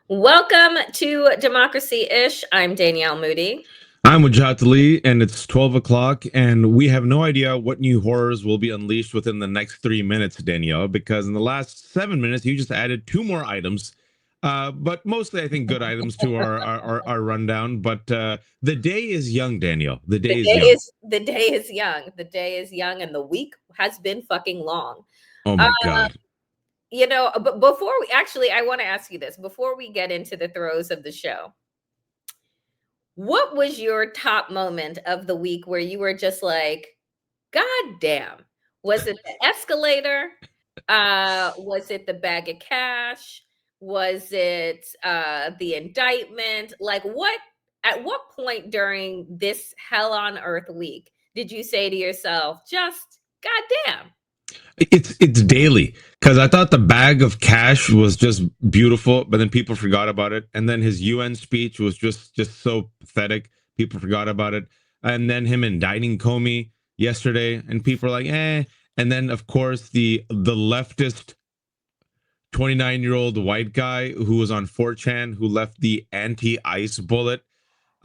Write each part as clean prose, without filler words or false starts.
Welcome to Democracy-ish. I'm Danielle Moody. I'm Wajat Lee, and it's 12 o'clock, and we have no idea what new horrors will be unleashed within the next 3 minutes, Danielle, because in the last 7 minutes, you just added two more items. But mostly, I think, good items to our rundown. But the day is young, Danielle. The The day is day young. is young. The day is young, and the week has been fucking long. Oh, Uh, my God. but before we actually, I want to ask you this before we get into the throes of the show. What was your top moment of the week where you were just like, God damn? Was it the escalator? Was it the bag of cash? Was it the indictment? Like what at what point during this hell on earth week did you say to yourself, just God damn? It's daily because I thought the bag of cash was just beautiful, but then people forgot about it. And then his UN speech was just so pathetic. People forgot about it. And then him indicting Comey yesterday, and people are like, eh. And then of course the leftist 29-year-old white guy who was on 4chan who left the anti-ice bullet.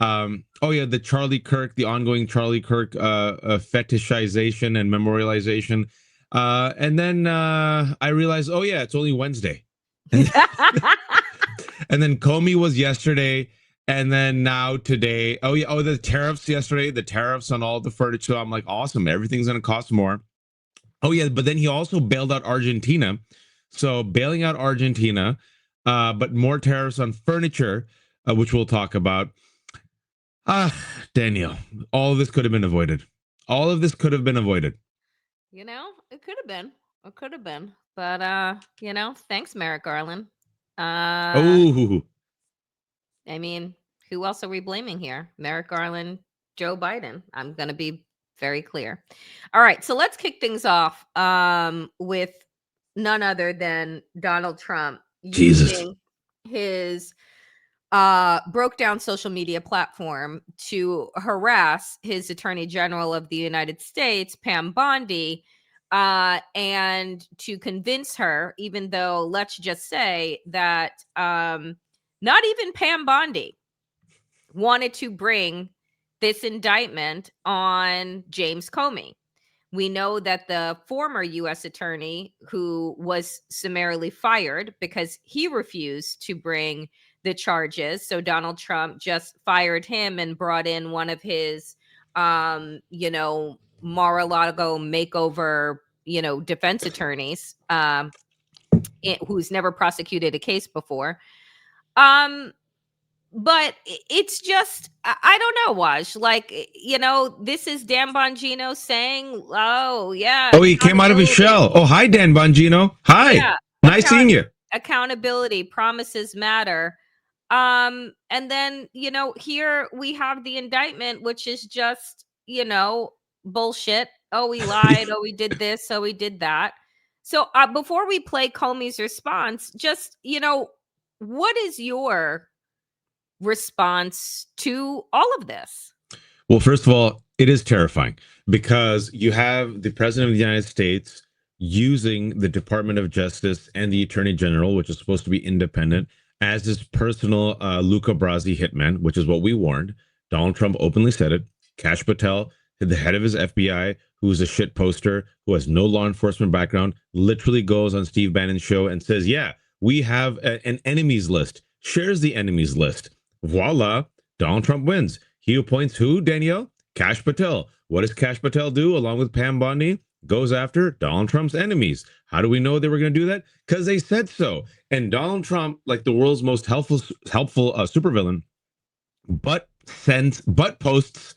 Oh yeah, the ongoing Charlie Kirk fetishization and memorialization. And then I realized, oh yeah, it's only Wednesday. And, and then Comey was yesterday, and then now today. Oh yeah, the tariffs yesterday, the tariffs on all the furniture. I'm like, awesome, everything's gonna cost more. Oh yeah, but then he also bailed out Argentina. So bailing out Argentina, but more tariffs on furniture, which we'll talk about. Danielle, all of this could have been avoided. All of this could have been avoided. It could have been. It could have been. But thanks, Merrick Garland. Oh, I mean, who else are we blaming here? Merrick Garland, Joe Biden. I'm going to be very clear. All right, so let's kick things off with none other than Donald Trump Jesus. using his broke down social media platform to harass his Attorney General of the United States, Pam Bondi, and to convince her, even though let's just say that not even Pam Bondi wanted to bring this indictment on James Comey. We know that the former U.S. attorney who was summarily fired because he refused to bring the charges. So Donald Trump just fired him and brought in one of his, Mar-a-Lago makeover, defense attorneys, who's never prosecuted a case before. But it's just, I don't know, Waj. Like, this is Dan Bongino saying, oh, yeah. Oh, he came out of his shell. Oh, hi, Dan Bongino. Hi. Yeah. Nice seeing you. Accountability, promises matter. And then, here we have the indictment, which is just, bullshit. Oh, we lied. Oh, we did this. Oh, we did that. So before we play Comey's response, just, what is your response to all of this? Well, first of all, it is terrifying because you have the president of the United States using the Department of Justice and the Attorney General, which is supposed to be independent, as his personal Luca Brasi hitman, which is what we warned. Donald Trump openly said it. Kash Patel, the head of his FBI, who's a shit poster, who has no law enforcement background, literally goes on Steve Bannon's show and says, yeah, we have an enemies list, shares the enemies list. Voila, Donald Trump wins. He appoints who, Danielle? Kash Patel. What does Kash Patel do along with Pam Bondi? Goes after Donald Trump's enemies. How do we know they were going to do that? Because they said so. And Donald Trump, like the world's most helpful supervillain, but posts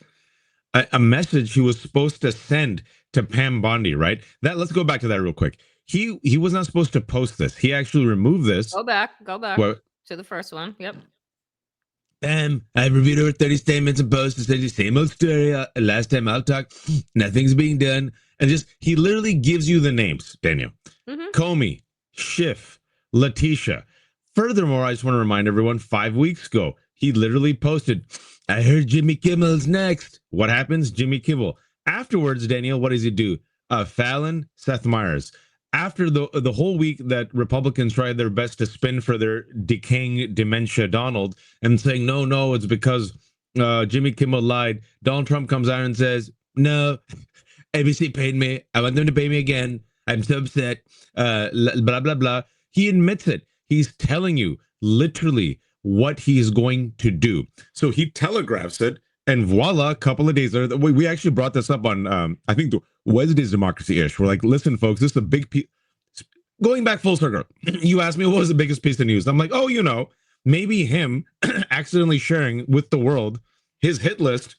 a message he was supposed to send to Pam Bondi, right? Let's go back to that real quick. He was not supposed to post this. He actually removed this. Go back to the first one. Yep. Bam, I've reviewed over 30 statements and posts. It's the same old story. Last time I'll talk, nothing's being done. And he literally gives you the names, Daniel. Mm-hmm. Comey, Schiff, Letitia. Furthermore, I just want to remind everyone, 5 weeks ago, he literally posted, I heard Jimmy Kimmel's next. What happens? Jimmy Kimmel. Afterwards, Daniel, what does he do? Fallon, Seth Meyers. after the whole week that Republicans tried their best to spin for their decaying dementia Donald and saying, no, it's because Jimmy Kimmel lied. Donald Trump comes out and says, no, ABC paid me. I want them to pay me again. I'm so upset. Blah, blah, blah. He admits it. He's telling you literally what he's going to do. So he telegraphs it. And voila, a couple of days later, we actually brought this up on, I think, the Wednesday's Democracy-ish. We're like, listen, folks, this is a big piece. Going back full circle, you asked me what was the biggest piece of news. I'm like, oh, maybe him accidentally sharing with the world his hit list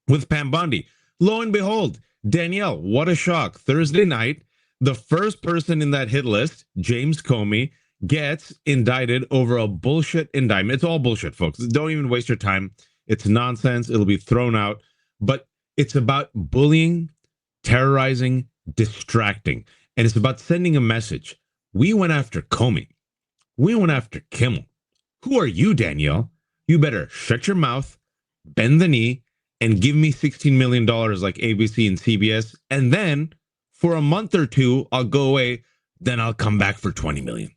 with Pam Bondi. Lo and behold, Danielle, what a shock. Thursday night, the first person in that hit list, James Comey, gets indicted over a bullshit indictment. It's all bullshit, folks. Don't even waste your time. It's nonsense. It'll be thrown out. But it's about bullying, terrorizing, distracting. And it's about sending a message. We went after Comey. We went after Kimmel. Who are you, Danielle? You better shut your mouth, bend the knee, and give me $16 million like ABC and CBS. And then for a month or two, I'll go away. Then I'll come back for 20 million.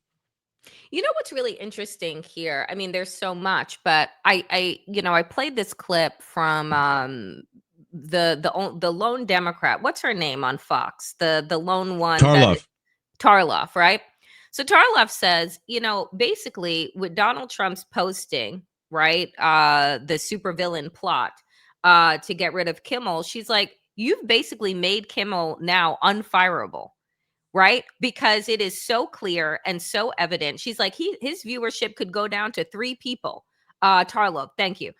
You know what's really interesting here? I mean, there's so much, but I played this clip from the lone Democrat. What's her name on Fox? The lone one. Tarloff, right? So Tarloff says, basically with Donald Trump's posting, right, the supervillain plot to get rid of Kimmel, she's like, you've basically made Kimmel now unfireable. Right? Because it is so clear and so evident. She's like, his viewership could go down to 3 people. Tarloff, thank you.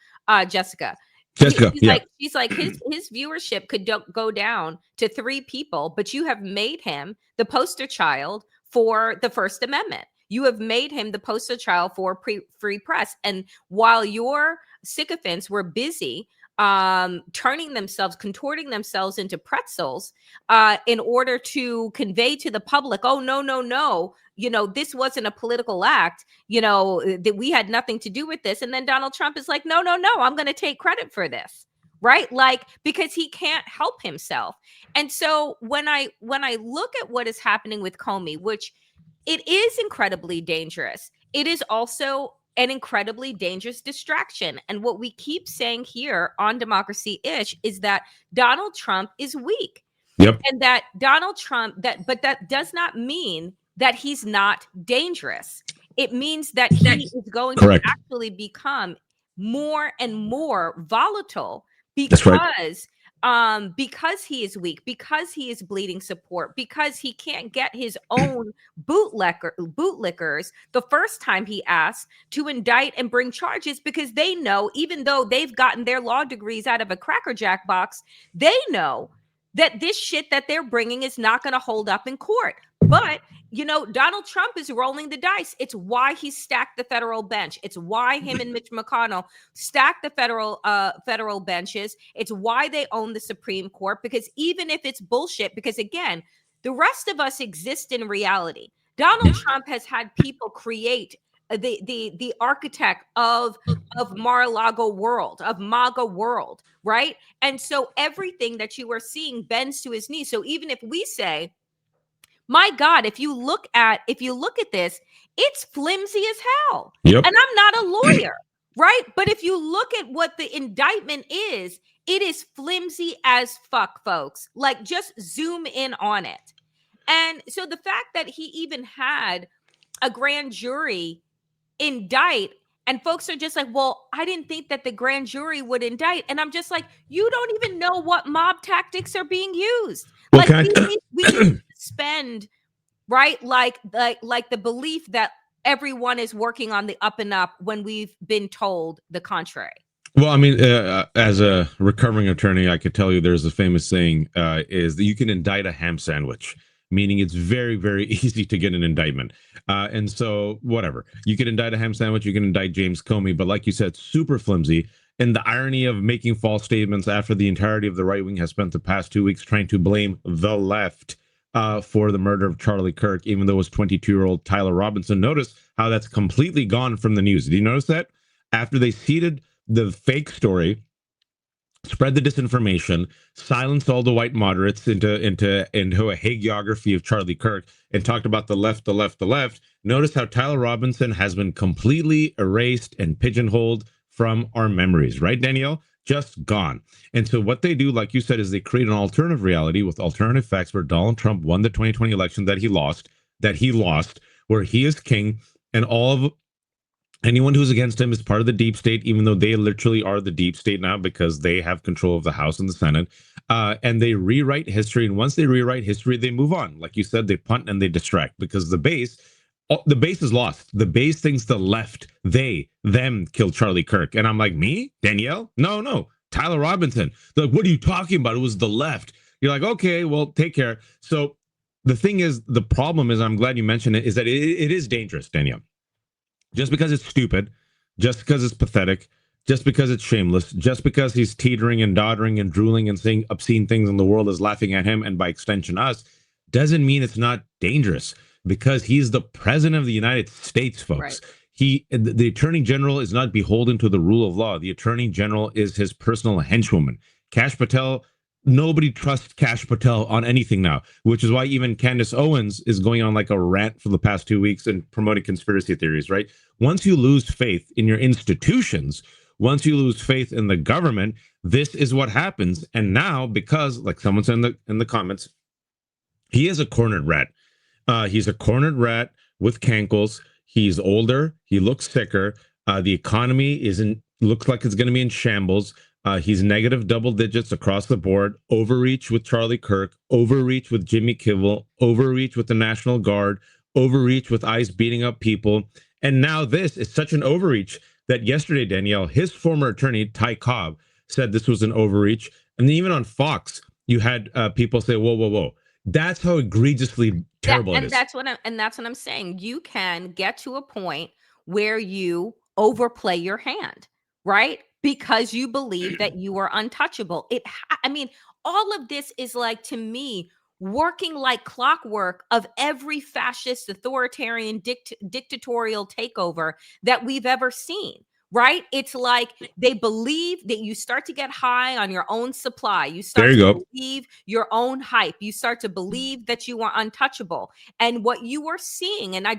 Jessica. She's yeah. like his viewership could go down to 3 people, but you have made him the poster child for the First Amendment. You have made him the poster child for free press. And while your sycophants were busy contorting themselves into pretzels in order to convey to the public, oh, no, this wasn't a political act, that we had nothing to do with this. And then Donald Trump is like, no, I'm going to take credit for this. Right? Like, because he can't help himself. And so when I look at what is happening with Comey, which it is incredibly dangerous, it is also an incredibly dangerous distraction. And what we keep saying here on Democracy-ish is that Donald Trump is weak. Yep. And that Donald Trump, but that does not mean that he's not dangerous. It means that he is going to actually become more and more volatile because he is weak, because he is bleeding support, because he can't get his own bootlickers the first time he asks to indict and bring charges, because they know, even though they've gotten their law degrees out of a Cracker Jack box, they know that this shit that they're bringing is not going to hold up in court. But Donald Trump is rolling the dice. It's why he stacked the federal bench. It's why him and Mitch McConnell stacked the federal benches. It's why they own the Supreme Court, because even if it's bullshit, because again, the rest of us exist in reality. Donald Trump has had people create the architect of Mar-a-Lago world, of MAGA world, right? And so everything that you are seeing bends to his knees. So even if we say, my God, if you look at this, it's flimsy as hell. Yep. And I'm not a lawyer, right? But if you look at what the indictment is, it is flimsy as fuck, folks. Like, just zoom in on it. And so the fact that he even had a grand jury indict, and folks are just like, well, I didn't think that the grand jury would indict. And I'm just like, you don't even know what mob tactics are being used. Well, like, we need to spend, right? Like the belief that everyone is working on the up and up when we've been told the contrary. Well, I mean, as a recovering attorney, I could tell you there's a famous saying is that you can indict a ham sandwich, meaning it's very, very easy to get an indictment. And so whatever, you can indict a ham sandwich, you can indict James Comey, but like you said, super flimsy. And the irony of making false statements after the entirety of the right wing has spent the past 2 weeks trying to blame the left for the murder of Charlie Kirk, even though it was 22-year-old Tyler Robinson. Notice how that's completely gone from the news. Did you notice that? After they seeded the fake story spread the disinformation, silenced all the white moderates into a hagiography of Charlie Kirk, and talked about the left, the left, the left. Notice how Tyler Robinson has been completely erased and pigeonholed from our memories, right, Danielle? Just gone. And so what they do, like you said, is they create an alternative reality with alternative facts where Donald Trump won the 2020 election that he lost, where he is king, and all of anyone who's against him is part of the deep state, even though they literally are the deep state now because they have control of the House and the Senate. And they rewrite history. And once they rewrite history, they move on. Like you said, they punt and they distract because the base is lost. The base thinks the left, them killed Charlie Kirk. And I'm like, me? Danielle? No. Tyler Robinson. They're like, what are you talking about? It was the left. You're like, okay, well, take care. So the thing is, the problem is, I'm glad you mentioned it, is that it is dangerous, Danielle. Just because it's stupid, just because it's pathetic, just because it's shameless, just because he's teetering and doddering and drooling and saying obscene things and the world is laughing at him and by extension us, doesn't mean it's not dangerous because he's the president of the United States, folks. Right. The attorney general is not beholden to the rule of law. The attorney general is his personal henchwoman. Kash Patel, nobody trusts Kash Patel on anything now, which is why even Candace Owens is going on like a rant for the past 2 weeks and promoting conspiracy theories, right? Once you lose faith in your institutions, once you lose faith in the government, this is what happens. And now, because, like someone said in the comments, he is a cornered rat. He's a cornered rat with cankles. He's older. He looks sicker. The economy looks like it's going to be in shambles. He's negative double digits across the board. Overreach with Charlie Kirk. Overreach with Jimmy Kimmel. Overreach with the National Guard. Overreach with ICE beating up people. And now this is such an overreach that yesterday, Danielle, his former attorney, Ty Cobb, said this was an overreach. And then even on Fox, you had people say, whoa. That's how egregiously terrible it is. That's what I'm saying. You can get to a point where you overplay your hand, right? Because you believe that you are untouchable. All of this is like, to me, working like clockwork of every fascist, authoritarian, dictatorial takeover that we've ever seen. Right? It's like they believe that you start to get high on your own supply. You start to believe your own hype. You start to believe that you are untouchable. And what you are seeing, and I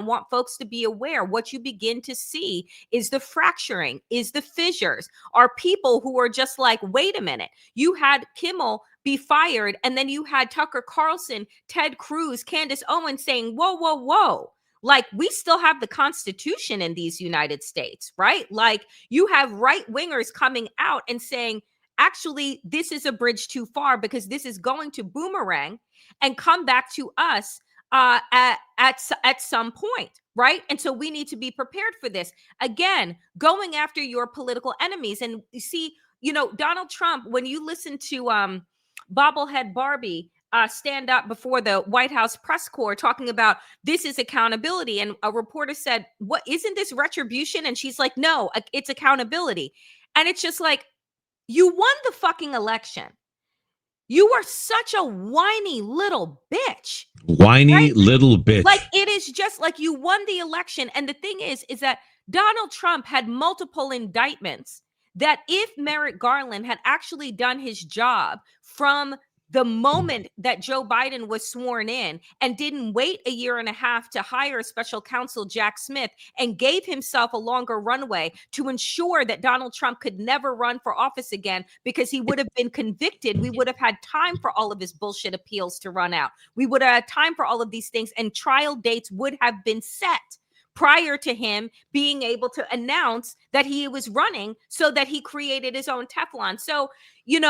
want folks to be aware, what you begin to see is the fracturing, is the fissures, are people who are just like, wait a minute, you had Kimmel be fired, and then you had Tucker Carlson, Ted Cruz, Candace Owens saying, whoa. Like, we still have the Constitution in these United States, right? Like, you have right wingers coming out and saying, actually, this is a bridge too far because this is going to boomerang and come back to us at some point, right? And so we need to be prepared for this. Again, going after your political enemies. And you see, Donald Trump, when you listen to Bobblehead Barbie stand up before the White House press corps talking about this is accountability. And a reporter said, what, isn't this retribution? And she's like, no, it's accountability. And it's just like, you won the fucking election. You are such a whiny little bitch. Whiny little bitch. Like, it is just like you won the election. And the thing is that Donald Trump had multiple indictments that if Merrick Garland had actually done his job from the moment that Joe Biden was sworn in and didn't wait a year and a half to hire special counsel Jack Smith and gave himself a longer runway to ensure that Donald Trump could never run for office again because he would have been convicted. We would have had time for all of his bullshit appeals to run out. We would have had time for all of these things, and trial dates would have been set prior to him being able to announce that he was running, so that he created his own Teflon. So, you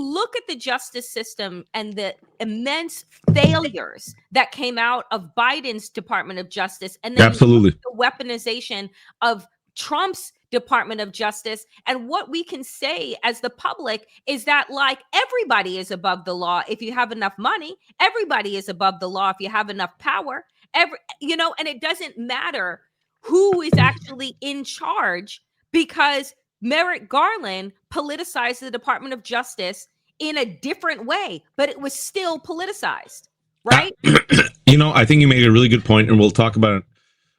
look at the justice system and the immense failures that came out of Biden's Department of Justice, and then the weaponization of Trump's Department of Justice. And what we can say as the public is that, like, everybody is above the law if you have enough money. Everybody is above the law if you have enough power. And it doesn't matter who is actually in charge, because Merrick Garland politicized the Department of Justice in a different way, but it was still politicized, right? I think you made a really good point, and we'll talk about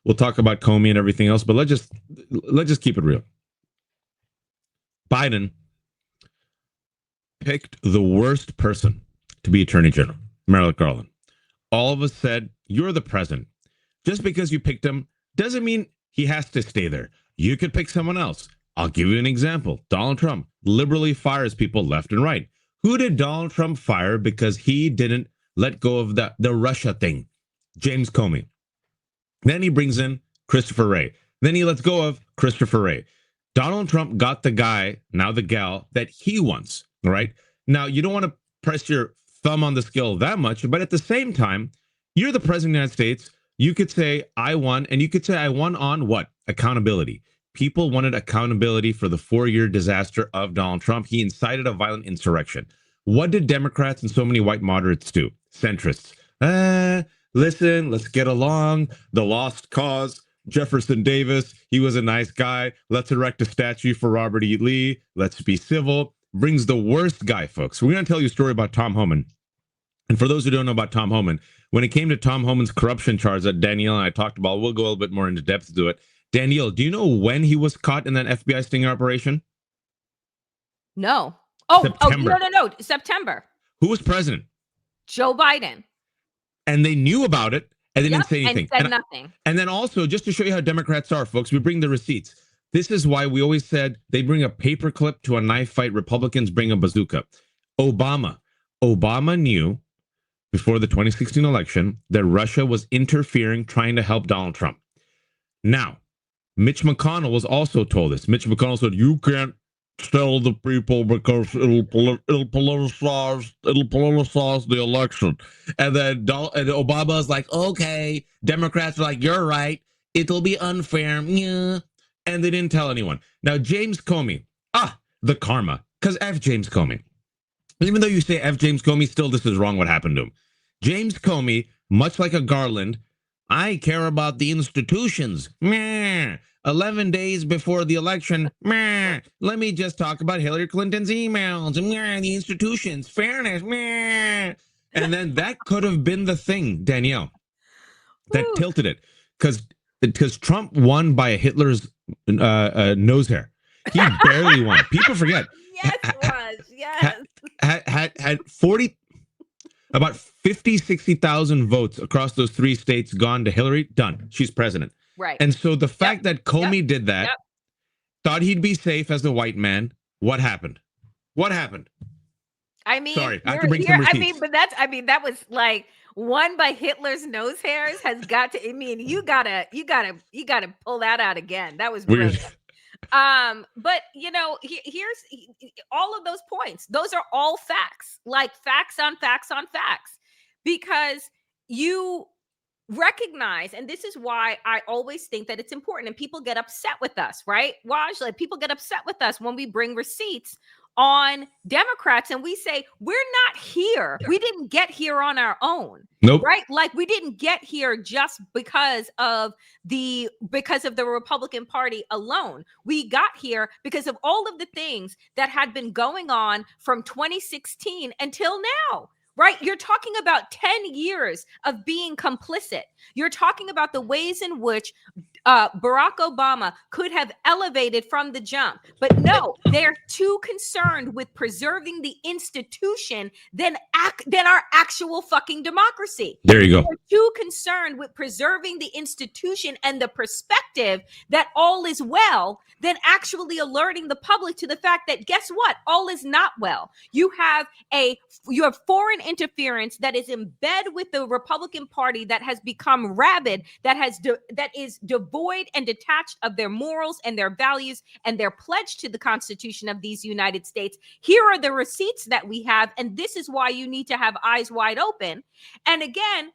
Comey and everything else, but let's just keep it real. Biden picked the worst person to be Attorney General, Merrick Garland. All of us said, you're the president. Just because you picked him doesn't mean he has to stay there. You could pick someone else. I'll give you an example. Donald Trump liberally fires people left and right. Who did Donald Trump fire because he didn't let go of the Russia thing? James Comey. Then he brings in Christopher Wray. Then he lets go of Christopher Wray. Donald Trump got the guy, now the gal, that he wants. All right. Now, you don't want to press your thumb on the scale that much, but at the same time, you're the president of the United States. You could say, I won, and you could say, I won on what? Accountability. People wanted accountability for the 4-year disaster of Donald Trump. He incited a violent insurrection. What did Democrats and so many white moderates do? Centrists. Listen, let's get along. The lost cause. Jefferson Davis, he was a nice guy. Let's erect a statue for Robert E. Lee. Let's be civil. Brings the worst guy, folks. We're going to tell you a story about Tom Homan. And for those who don't know about Tom Homan, when it came to Tom Homan's corruption charge that Danielle and I talked about, we'll go a little bit more into depth to it. Danielle, do you know when he was caught in that FBI sting operation? No. September. No. September. Who was president? Joe Biden. And they knew about it. And they didn't say anything. And said nothing. And then also, just to show you how Democrats are, folks, we bring the receipts. This is why we always said they bring a paper clip to a knife fight. Republicans bring a bazooka. Obama knew before the 2016 election that Russia was interfering, trying to help Donald Trump. Now, Mitch McConnell was also told this. Mitch McConnell said, you can't tell the people because it'll politicize the election. And then Obama's like, okay. Democrats are like, you're right. It'll be unfair. Yeah. And they didn't tell anyone. Now, James Comey, the karma, because F James Comey. Even though you say F James Comey, still this is wrong what happened to him. James Comey, much like a Garland, I care about the institutions. Meh. 11 days before the election, meh, let me just talk about Hillary Clinton's emails, meh, the institutions, fairness, meh. And then that could have been the thing, Danielle, that tilted it. Because Trump won by Hitler's nose hair. He barely won. People forget. Yes, it was. Yes. Had about 60,000 votes across those 3 states gone to Hillary, done. She's president. Right. And so the fact that Comey did that, thought he'd be safe as a white man, what happened? I mean, sorry, I have to bring some receipts. that was like won by Hitler's nose hairs has got to. I mean, you gotta pull that out again. That was brilliant. But here's all of those points. Those are all facts, like facts on facts on facts, because you recognize, and this is why I always think that it's important, and people get upset with us, right? Waj, people get upset with us when we bring receipts on Democrats and we say, we're not here. We didn't get here on our own. Nope. Right? Like we didn't get here just because of the Republican Party alone. We got here because of all of the things that had been going on from 2016 until now. Right? You're talking about 10 years of being complicit. You're talking about the ways in which Barack Obama could have elevated from the jump. But no, they're too concerned with preserving the institution than our actual fucking democracy. There you go. They're too concerned with preserving the institution and the perspective that all is well than actually alerting the public to the fact that, guess what? All is not well. You have foreign interference that is in bed with the Republican Party that has become rabid, that is devoid and detached of their morals and their values and their pledge to the Constitution of these United States. Here are the receipts that we have, and this is why you need to have eyes wide open. And again,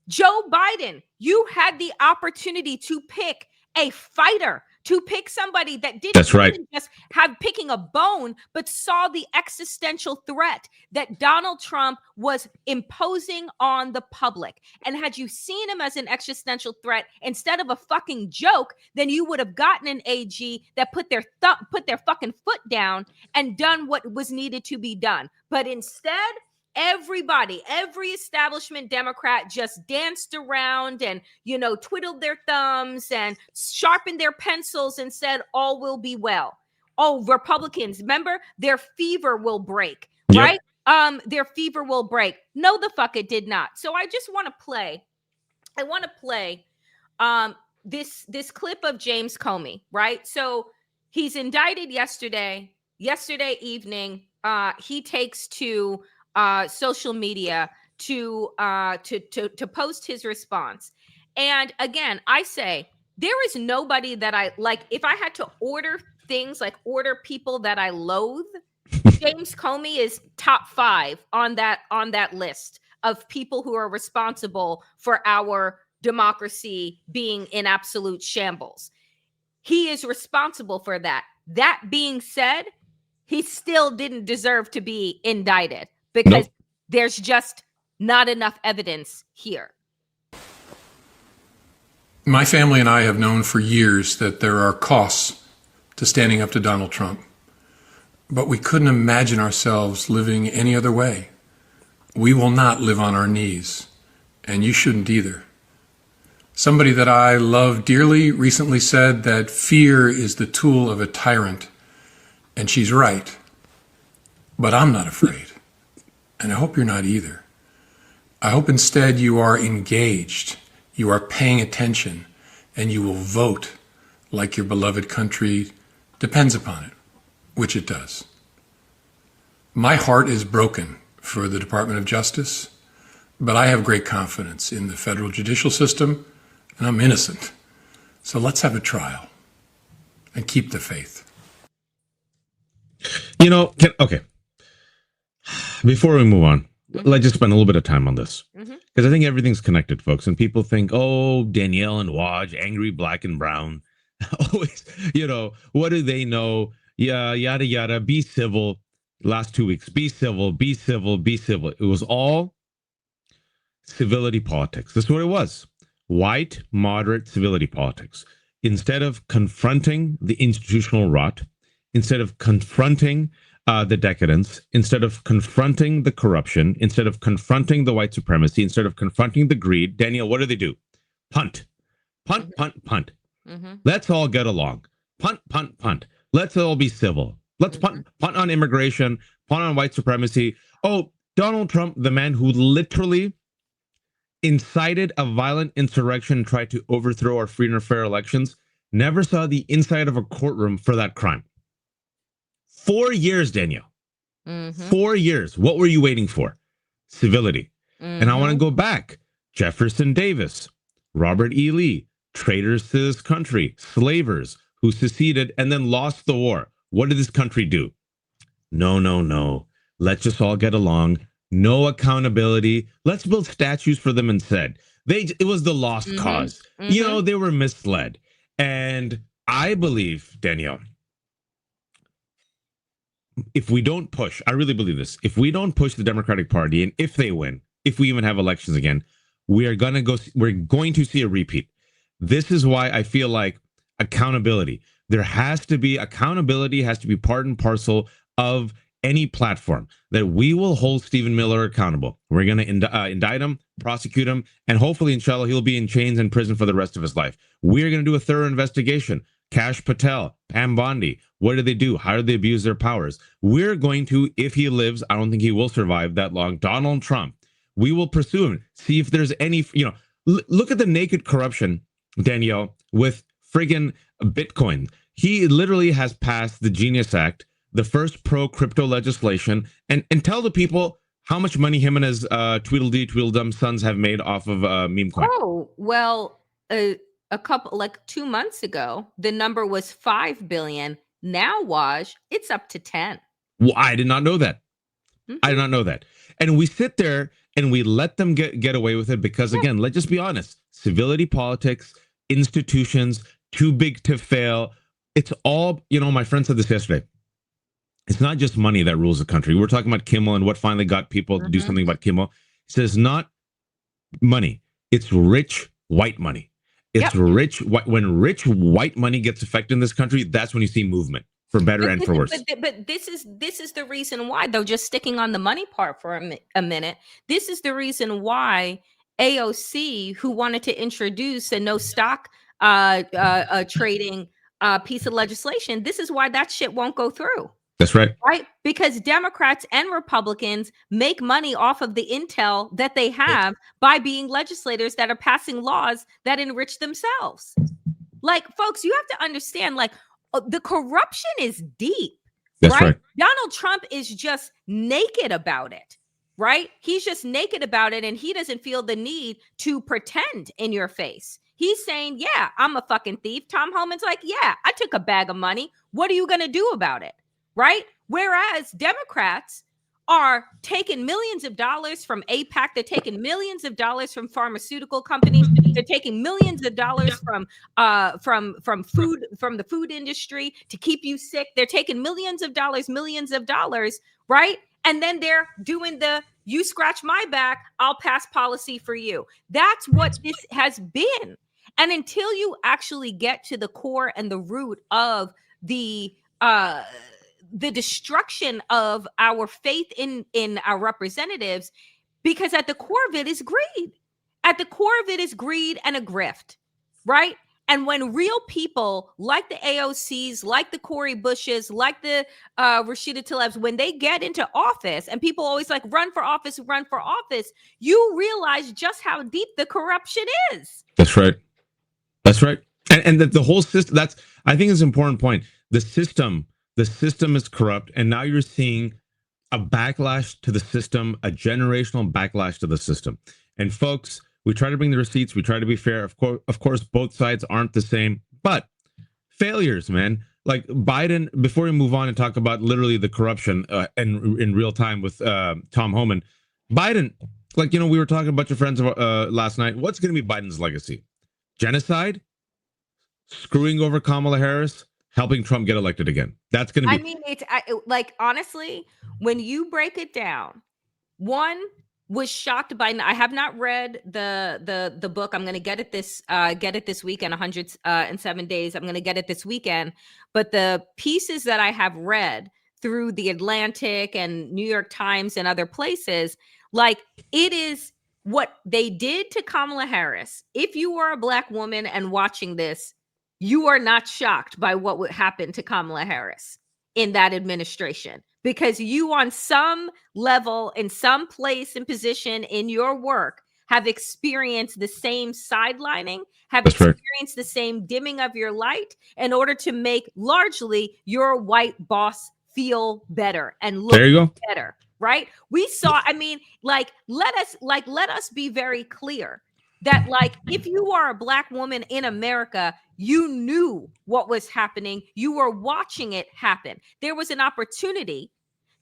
Joe Biden, you had the opportunity to pick a fighter, to pick somebody that didn't just have picking a bone, but saw the existential threat that Donald Trump was imposing on the public. And had you seen him as an existential threat instead of a fucking joke, then you would have gotten an AG that put their fucking foot down and done what was needed to be done. But instead, every establishment Democrat just danced around and, twiddled their thumbs and sharpened their pencils and said, all will be well. oh, Republicans, remember, their fever will break, Yep. right? Their fever will break. No, the fuck it did not. So I just want to play. I want to play this clip of James Comey, right? So he's indicted yesterday evening. He takes to social media to post his response. And again, I say there is nobody that I like. If I had to order things, like order people that I loathe, James Comey is top 5 on that list of people who are responsible for our democracy being in absolute shambles. He is responsible for that. That being said, he still didn't deserve to be indicted because Nope. there's just not enough evidence here. My family and I have known for years that there are costs to standing up to Donald Trump, but we couldn't imagine ourselves living any other way. We will not live on our knees, and you shouldn't either. Somebody that I love dearly recently said that fear is the tool of a tyrant, and she's right. But I'm not afraid, and I hope you're not either. I hope instead you are engaged, you are paying attention, and you will vote like your beloved country depends upon it, which it does. My heart is broken for the Department of Justice, but I have great confidence in the federal judicial system, and I'm innocent. So let's have a trial and keep the faith. Okay. Before we move on, let's just spend a little bit of time on this. Because I think everything's connected, folks. And people think, oh, Danielle and Waj, angry black and brown. Always, what do they know? Yeah, yada, yada. Be civil. Last 2 weeks, be civil, be civil, be civil. It was all civility politics. That's what it was. White, moderate civility politics. Instead of confronting the institutional rot, instead of confronting the decadence, instead of confronting the corruption, instead of confronting the white supremacy, instead of confronting the greed, Danielle, what do? Punt. Punt, punt, punt. Let's all get along. Punt, punt, punt. Let's all be civil. Let's punt on immigration, punt on white supremacy. Oh, Donald Trump, the man who literally incited a violent insurrection and tried to overthrow our free and fair elections, never saw the inside of a courtroom for that crime. 4 years, Danielle. 4 years. What were you waiting for? Civility. And I want to go back. Jefferson Davis, Robert E. Lee, traitors to this country, slavers who seceded and then lost the war. What did this country do? No. Let's just all get along. No accountability. Let's build statues for them instead. It was the lost cause. They were misled. And I believe, Danielle, if we don't push, I really believe this, if we don't push the Democratic Party, and if they win, if we even have elections again, we're going to see a repeat. This is why I feel like accountability. There has to be accountability, has to be part and parcel of any platform, that we will hold Stephen Miller accountable. We're going to indict him, prosecute him, and hopefully, inshallah, he'll be in chains in prison for the rest of his life. We're going to do a thorough investigation. Kash Patel, Pam Bondi, what did they do? How did they abuse their powers? We're going to, if he lives, I don't think he will survive that long, Donald Trump, we will pursue him, see if there's any, look at the naked corruption, Danielle, with friggin' Bitcoin. He literally has passed the Genius Act, the first pro-crypto legislation, and tell the people how much money him and his Tweedledee Tweedledum sons have made off of meme coin. Oh, well, a couple, like 2 months ago, the number was 5 billion. Now, Waj, it's up to 10. Well, I did not know that. I did not know that. And we sit there and we let them get away with it because, again, let's just be honest. Civility politics, institutions, too big to fail. It's all, my friend said this yesterday. It's not just money that rules the country. We're talking about Kimmel and what finally got people to do something about Kimmel. He says not money. It's rich white money. It's rich. When rich white money gets affected in this country, that's when you see movement, for better and for worse. But this is the reason why, though, just sticking on the money part for a minute, this is the reason why AOC, who wanted to introduce a no stock trading piece of legislation, this is why that shit won't go through. That's right. Right? Because Democrats and Republicans make money off of the intel that they have by being legislators that are passing laws that enrich themselves. Like, folks, you have to understand, like, the corruption is deep. That's right. Donald Trump is just naked about it. Right? He's just naked about it, and he doesn't feel the need to pretend in your face. He's saying, yeah, I'm a fucking thief. Tom Homan's like, yeah, I took a bag of money. What are you going to do about it? Right? Whereas Democrats are taking millions of dollars from APAC. They're taking millions of dollars from pharmaceutical companies. They're taking millions of dollars from the food industry to keep you sick. They're taking millions of dollars, right? And then they're doing the you scratch my back, I'll pass policy for you. That's what this has been. And until you actually get to the core and the root of the destruction of our faith in our representatives, because at the core of it is greed. At the core of it is greed and a grift, right? And when real people like the AOCs, like the Cori Bushes, like the Rashida Tlaibs, when they get into office, and people always like run for office, you realize just how deep the corruption is. That's right. That's right. And the whole system, I think is an important point. The system is corrupt. And now you're seeing a backlash to the system, a generational backlash to the system. And folks, we try to bring the receipts. We try to be fair. Of course, both sides aren't the same, but failures, man. Like Biden, before we move on and talk about literally the corruption in real time with Tom Homan, Biden, like, we were talking to a bunch of friends last night. What's going to be Biden's legacy? Genocide? Screwing over Kamala Harris? Helping Trump get elected again? That's going to be... I mean, it's like, honestly, when you break it down, one... was shocked by. I have not read the book. I'm going to get it this weekend. 107 days. I'm going to get it this weekend. But the pieces that I have read through the Atlantic and New York Times and other places, like, it is what they did to Kamala Harris. If you are a Black woman and watching this, you are not shocked by what would happen to Kamala Harris in that administration. Because you, on some level, in some place and position in your work, have experienced the same sidelining, have experienced the same dimming of your light in order to make largely your white boss feel better and look better, right? We saw, I mean, let us be very clear that, like, if you are a Black woman in America, you knew what was happening. You were watching it happen. There was an opportunity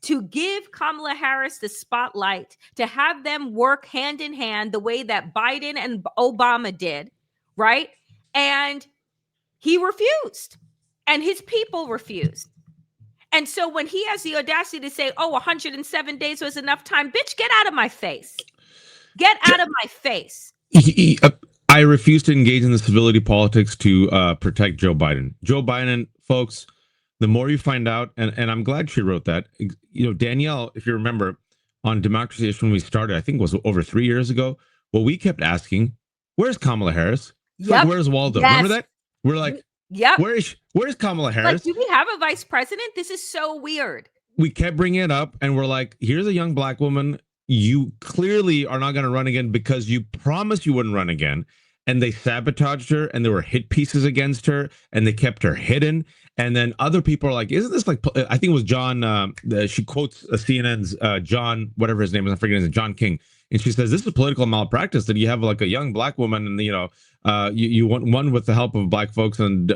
to give Kamala Harris the spotlight, to have them work hand in hand the way that Biden and Obama did, right? And he refused, and his people refused. And so when he has the audacity to say, 107 days was enough time, bitch, get out of my face. Get out of my face. I refuse to engage in the civility politics to protect Joe Biden. Joe Biden, folks, the more you find out, and I'm glad she wrote that. Danielle, if you remember, on Democracy when we started, I think it was over 3 years ago, well, we kept asking, where's Kamala Harris? Yep. Like, where's Waldo? Yes. Remember that? We're like, yep. Where's Kamala Harris? Like, do we have a vice president? This is so weird. We kept bringing it up, and we're like, here's a young Black woman. You clearly are not going to run again because you promised you wouldn't run again. And they sabotaged her, and there were hit pieces against her, and they kept her hidden. And then other people are like, isn't this like, I think it was John, she quotes CNN's John, whatever his name is, I'm forgetting his name, John King. And she says, this is political malpractice that you have like a young Black woman and, you won with the help of Black folks, and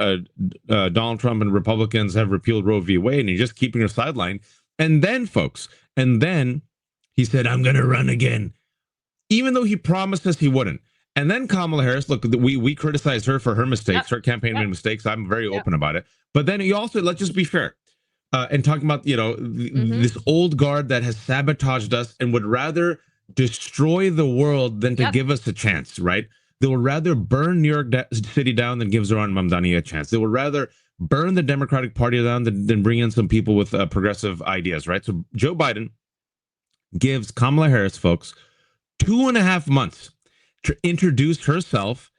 Donald Trump and Republicans have repealed Roe v. Wade, and you're just keeping her sidelined. And then, folks, he said, I'm going to run again, even though he promised us he wouldn't. And then Kamala Harris, look, we criticized her for her mistakes, her campaign mistakes. I'm very open about it. But then you also, let's just be fair, and talking about, this old guard that has sabotaged us and would rather destroy the world than to give us a chance, right? They would rather burn New York City down than give Zohran Mamdani a chance. They would rather burn the Democratic Party down than bring in some people with progressive ideas, right? So Joe Biden gives Kamala Harris, folks, 2.5 months to introduce herself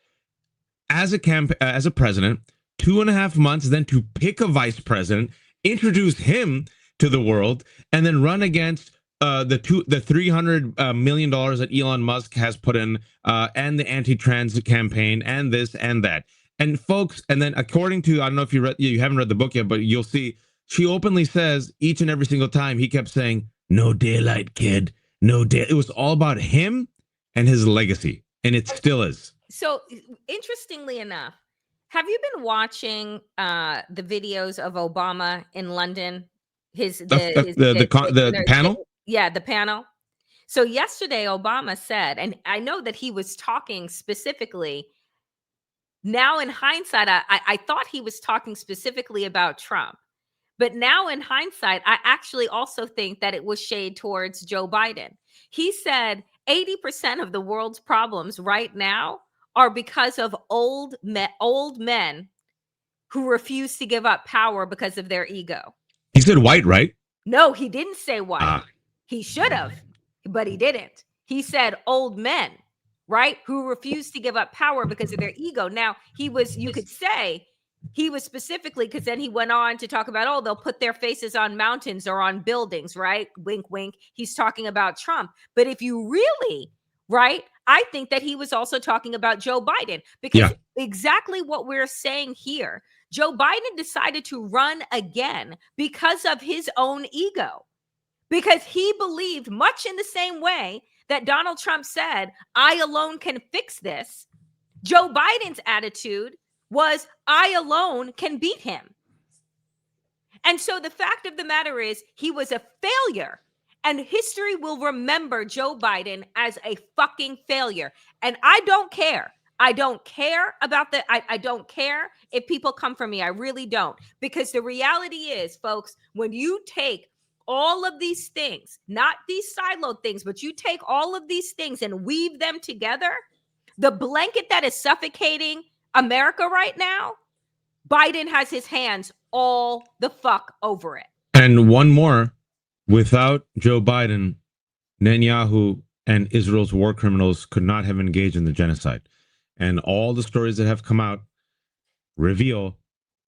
as a president, 2.5 months, then to pick a vice president, introduce him to the world, and then run against the $300 million that Elon Musk has put in, and the anti-trans campaign, and this and that. And folks, and then according to, I don't know if you haven't read the book yet, but you'll see she openly says each and every single time he kept saying, "No daylight, kid, no day." It was all about him and his legacy, and it still is. So interestingly enough, have you been watching the videos of Obama in London? The panel? Yeah, the panel. So yesterday, Obama said, and I know that he was talking specifically. Now, in hindsight, I thought he was talking specifically about Trump. But now, in hindsight, I actually also think that it was shade towards Joe Biden. He said 80% of the world's problems right now are because of old men who refuse to give up power because of their ego. He said white, right? No, he didn't say white. He should have, but he didn't. He said old men, right, who refuse to give up power because of their ego. Now, you could say he was specifically, because then he went on to talk about, they'll put their faces on mountains or on buildings, right? Wink, wink. He's talking about Trump. But if you really, right, I think that he was also talking about Joe Biden, because exactly what we're saying here, Joe Biden decided to run again because of his own ego, because he believed, much in the same way that Donald Trump said, "I alone can fix this." Joe Biden's attitude was, "I alone can beat him." And so the fact of the matter is, he was a failure, and history will remember Joe Biden as a fucking failure. And I don't care. I don't care about I don't care if people come for me. I really don't. Because the reality is, folks, when you take all of these things, not these siloed things, but you take all of these things and weave them together, the blanket that is suffocating America right now, Biden has his hands all the fuck over it. And one more, without Joe Biden, Netanyahu and Israel's war criminals could not have engaged in the genocide. And all the stories that have come out reveal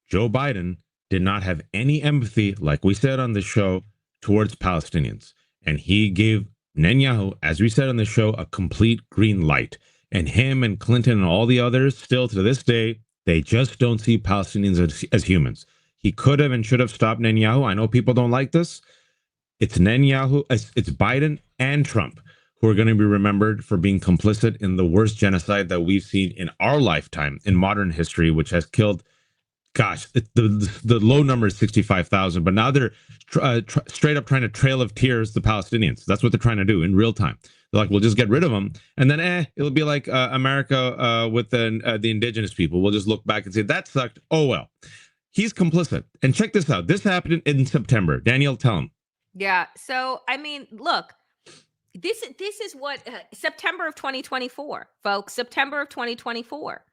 Joe Biden did not have any empathy, like we said on the show, towards Palestinians. And he gave Netanyahu, as we said on the show, a complete green light. And him and Clinton and all the others, still to this day, they just don't see Palestinians as humans. He could have and should have stopped Netanyahu. I know people don't like this. It's Netanyahu, it's Biden and Trump who are going to be remembered for being complicit in the worst genocide that we've seen in our lifetime in modern history, which has killed, gosh, the low number is 65,000, but now they're straight up trying to trail of tears the Palestinians. That's what they're trying to do in real time. They're like, we'll just get rid of them, and then it'll be like America with the indigenous people. We'll just look back and say, that sucked. Oh, well. He's complicit. And check this out. This happened in September. Daniel, tell him. Yeah. So, I mean, look, this is what September of 2024, folks, September of 2024.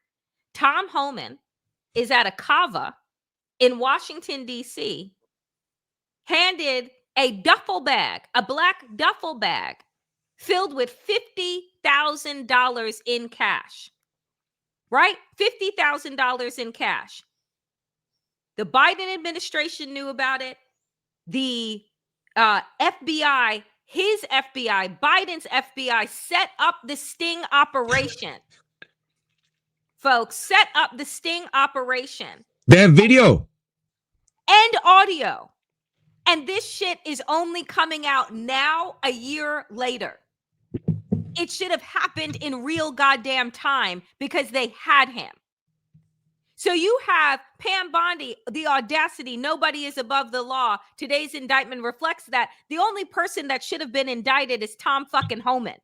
Tom Homan is at a kava in Washington, D.C., handed a duffel bag, a black duffel bag filled with $50,000 in cash, right? $50,000 in cash. The Biden administration knew about it. The FBI, his FBI, Biden's FBI set up the sting operation. Folks, set up the sting operation. They have video and audio. And this shit is only coming out now, a year later. It should have happened in real goddamn time because they had him. So you have Pam Bondi, the audacity, nobody is above the law. Today's indictment reflects that. The only person that should have been indicted is Tom fucking Homan.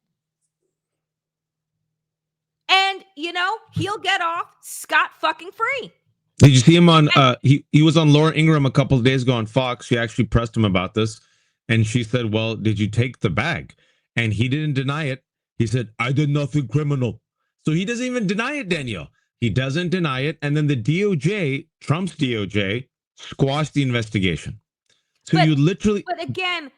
And, you know, he'll get off scot fucking free. Did you see him on, he was on Laura Ingraham a couple of days ago on Fox. She actually pressed him about this. And she said, well, did you take the bag? And he didn't deny it. He said, I did nothing criminal. So he doesn't even deny it, Daniel. He doesn't deny it. And then the DOJ, Trump's DOJ, squashed the investigation. So you literally... But again,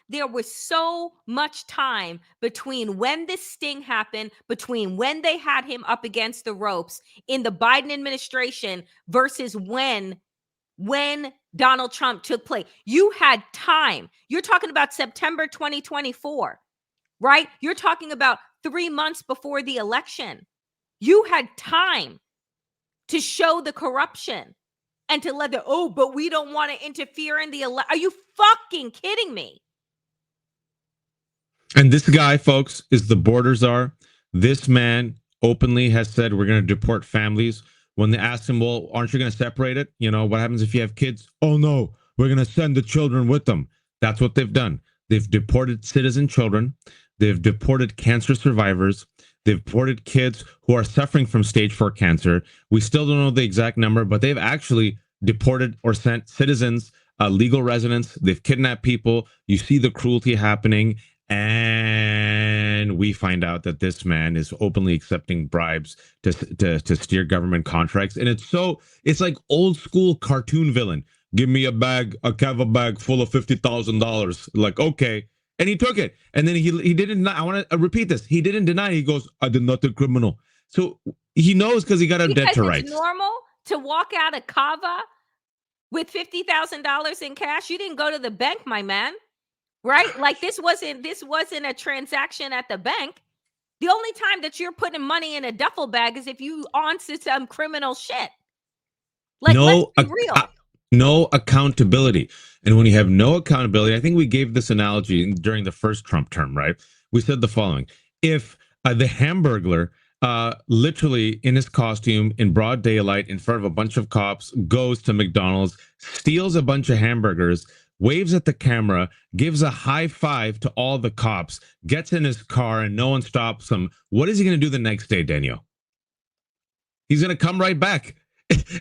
there was so much time between when this sting happened, between when they had him up against the ropes in the Biden administration versus when Donald Trump took place. You had time. You're talking about September 2024, right? You're talking about 3 months before the election. You had time to show the corruption and to let but we don't want to interfere in the election. Are you fucking kidding me? And this guy, folks, is the border czar. This man openly has said we're going to deport families. When they asked him, well, aren't you going to separate it? You know, what happens if you have kids? Oh, no, we're going to send the children with them. That's what they've done. They've deported citizen children. They've deported cancer survivors. They've deported kids who are suffering from stage 4 cancer. We still don't know the exact number, but they've actually deported or sent citizens, legal residents. They've kidnapped people. You see the cruelty happening. And we find out that this man is openly accepting bribes to steer government contracts. And it's like old school cartoon villain. Give me a Keva bag full of $50,000. Like, okay. And he took it. And then he didn't, I want to repeat this. He didn't deny. He goes, I did not do criminal. So he knows because he got a debt to rights. It's normal to walk out of Kava with $50,000 in cash. You didn't go to the bank, my man. Right? Like this wasn't a transaction at the bank. The only time that you're putting money in a duffel bag is if you onto some criminal shit. Like, let's be real. No accountability. And when you have no accountability, I think we gave this analogy during the first Trump term, right? We said the following. If the Hamburglar literally in his costume in broad daylight in front of a bunch of cops goes to McDonald's, steals a bunch of hamburgers, waves at the camera, gives a high five to all the cops, gets in his car, and no one stops him. What is he going to do the next day, Daniel? He's going to come right back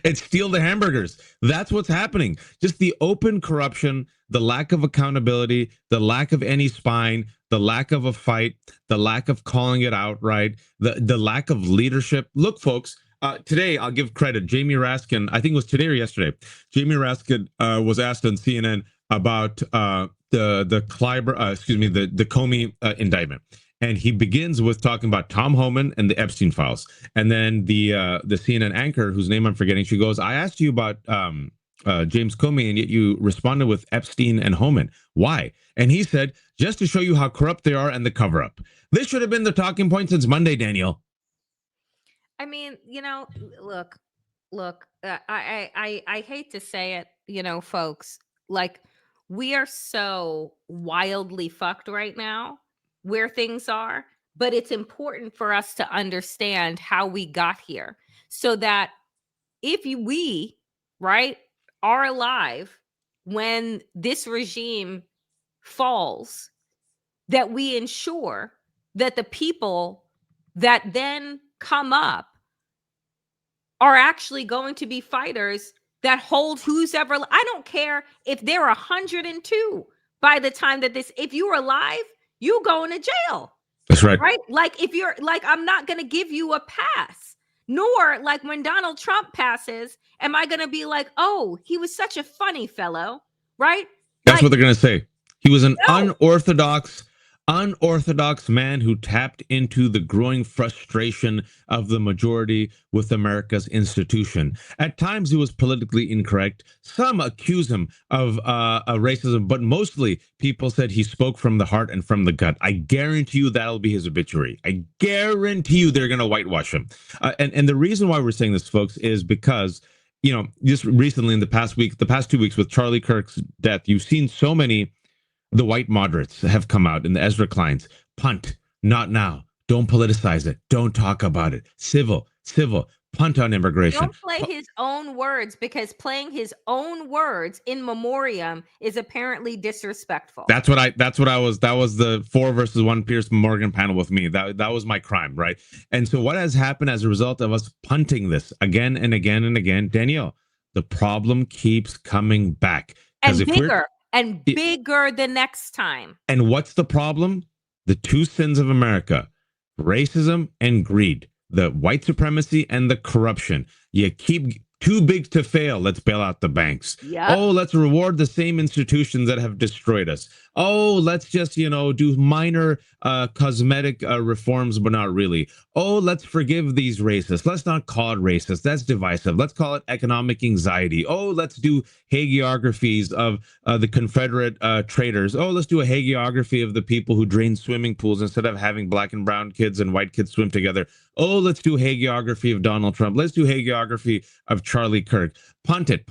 and steal the hamburgers. That's what's happening. Just the open corruption, the lack of accountability, the lack of any spine, the lack of a fight, the lack of calling it out, right? The lack of leadership. Look, folks, today I'll give credit. Jamie Raskin, I think it was today or yesterday, Jamie Raskin was asked on CNN about the Comey indictment, and he begins with talking about Tom Homan and the Epstein files, and then the CNN anchor, whose name I'm forgetting, she goes, "I asked you about James Comey, and yet you responded with Epstein and Homan. Why?" And he said, "Just to show you how corrupt they are and the cover up." This should have been the talking point since Monday, Daniel. I mean, look. I hate to say it, folks, like. We are so wildly fucked right now where things are, but it's important for us to understand how we got here so that if we, right, are alive when this regime falls, that we ensure that the people that then come up are actually going to be fighters that hold who's ever. I don't care if they're 102 by the time that if you're alive, you going to jail. That's right. Right? Like if you're like, I'm not going to give you a pass. Nor like when Donald Trump passes, am I going to be like, oh, he was such a funny fellow. Right? That's what they're going to say. He was an unorthodox man who tapped into the growing frustration of the majority with America's institution. At times, he was politically incorrect. Some accuse him of racism, but mostly people said he spoke from the heart and from the gut. I guarantee you that'll be his obituary. I guarantee you they're going to whitewash him. And the reason why we're saying this, folks, is because, just recently in the past 2 weeks with Charlie Kirk's death, you've seen so many. The white moderates have come out in the Ezra Kleins. Punt, not now. Don't politicize it. Don't talk about it. Civil. Punt on immigration. Don't play his own words, because playing his own words in memoriam is apparently disrespectful. That was the 4 versus 1 Pierce Morgan panel with me. That was my crime, right? And so what has happened as a result of us punting this again and again and again, Danielle, the problem keeps coming back. And bigger. And bigger the next time. And what's the problem? The two sins of America, racism and greed, the white supremacy and the corruption. You keep Too big to fail. Let's bail out the banks. Yep. Oh, let's reward the same institutions that have destroyed us. Oh, let's just, do minor cosmetic reforms, but not really. Oh, let's forgive these racists. Let's not call it racist. That's divisive. Let's call it economic anxiety. Oh, let's do hagiographies of the Confederate traitors. Oh, let's do a hagiography of the people who drained swimming pools instead of having black and brown kids and white kids swim together. Oh, let's do hagiography of Donald Trump. Let's do hagiography of Charlie Kirk. Punt it.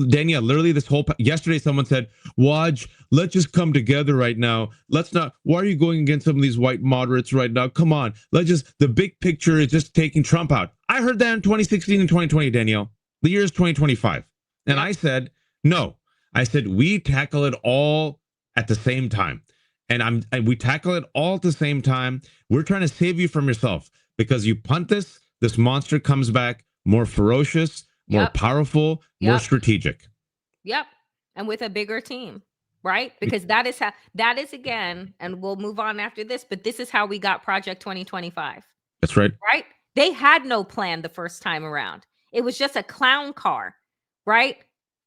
Danielle, literally yesterday someone said, Waj, let's just come together right now. Let's not, why are you going against some of these white moderates right now? Come on. The big picture is just taking Trump out. I heard that in 2016 and 2020, Danielle. The year is 2025. And I said, no. I said, we tackle it all at the same time. And we tackle it all at the same time. We're trying to save you from yourself, because you punt this monster comes back more ferocious, more powerful, more strategic. Yep. And with a bigger team, right? Because that is again, and we'll move on after this, but this is how we got Project 2025. That's right. Right? They had no plan the first time around. It was just a clown car, right?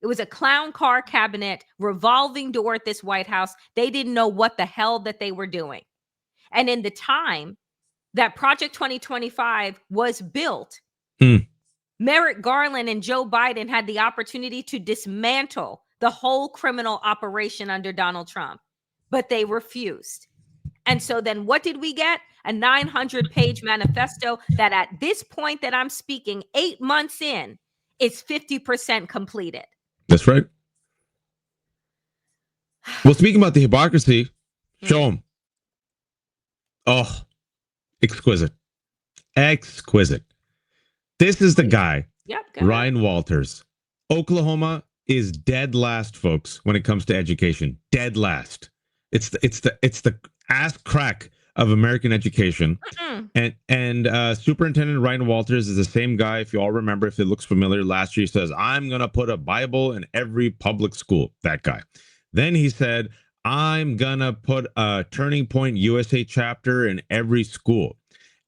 It was a clown car cabinet revolving door at this White House. They didn't know what the hell that they were doing. And in the time that Project 2025 was built, Merrick Garland and Joe Biden had the opportunity to dismantle the whole criminal operation under Donald Trump, but they refused. And so then what did we get? A 900-page manifesto that at this point that I'm speaking, 8 months in, is 50% completed. That's right. Well, speaking about the hypocrisy, show them. Oh, exquisite. Exquisite. This is the guy, Ryan Walters. Oklahoma is dead last, folks, when it comes to education. Dead last. It's the ass crack of American education. And Superintendent Ryan Walters is the same guy. If you all remember, if it looks familiar, last year he says, I'm going to put a Bible in every public school. That guy. Then he said, I'm going to put a Turning Point USA chapter in every school.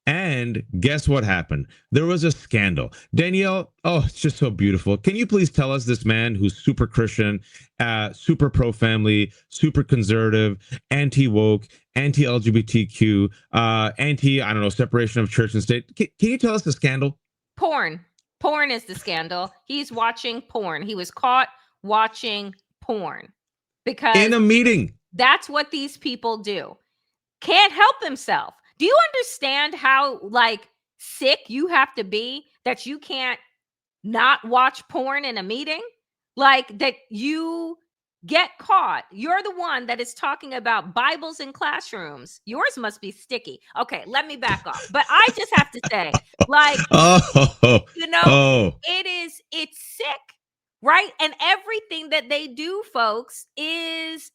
And guess what happened? There was a scandal. Danielle, oh, it's just so beautiful. Can you please tell us, this man who's super Christian, super pro-family, super conservative, anti-woke, anti-LGBTQ, separation of church and state. Can you tell us the scandal? Porn. Porn is the scandal. He's watching porn. He was caught watching porn because in a meeting. That's what these people do. Can't help himself. Do you understand how sick you have to be that you can't not watch porn in a meeting? That you get caught. You're the one that is talking about Bibles in classrooms. Yours must be sticky. Okay, let me back off. But I just have to say, it's sick, right? And everything that they do, folks, is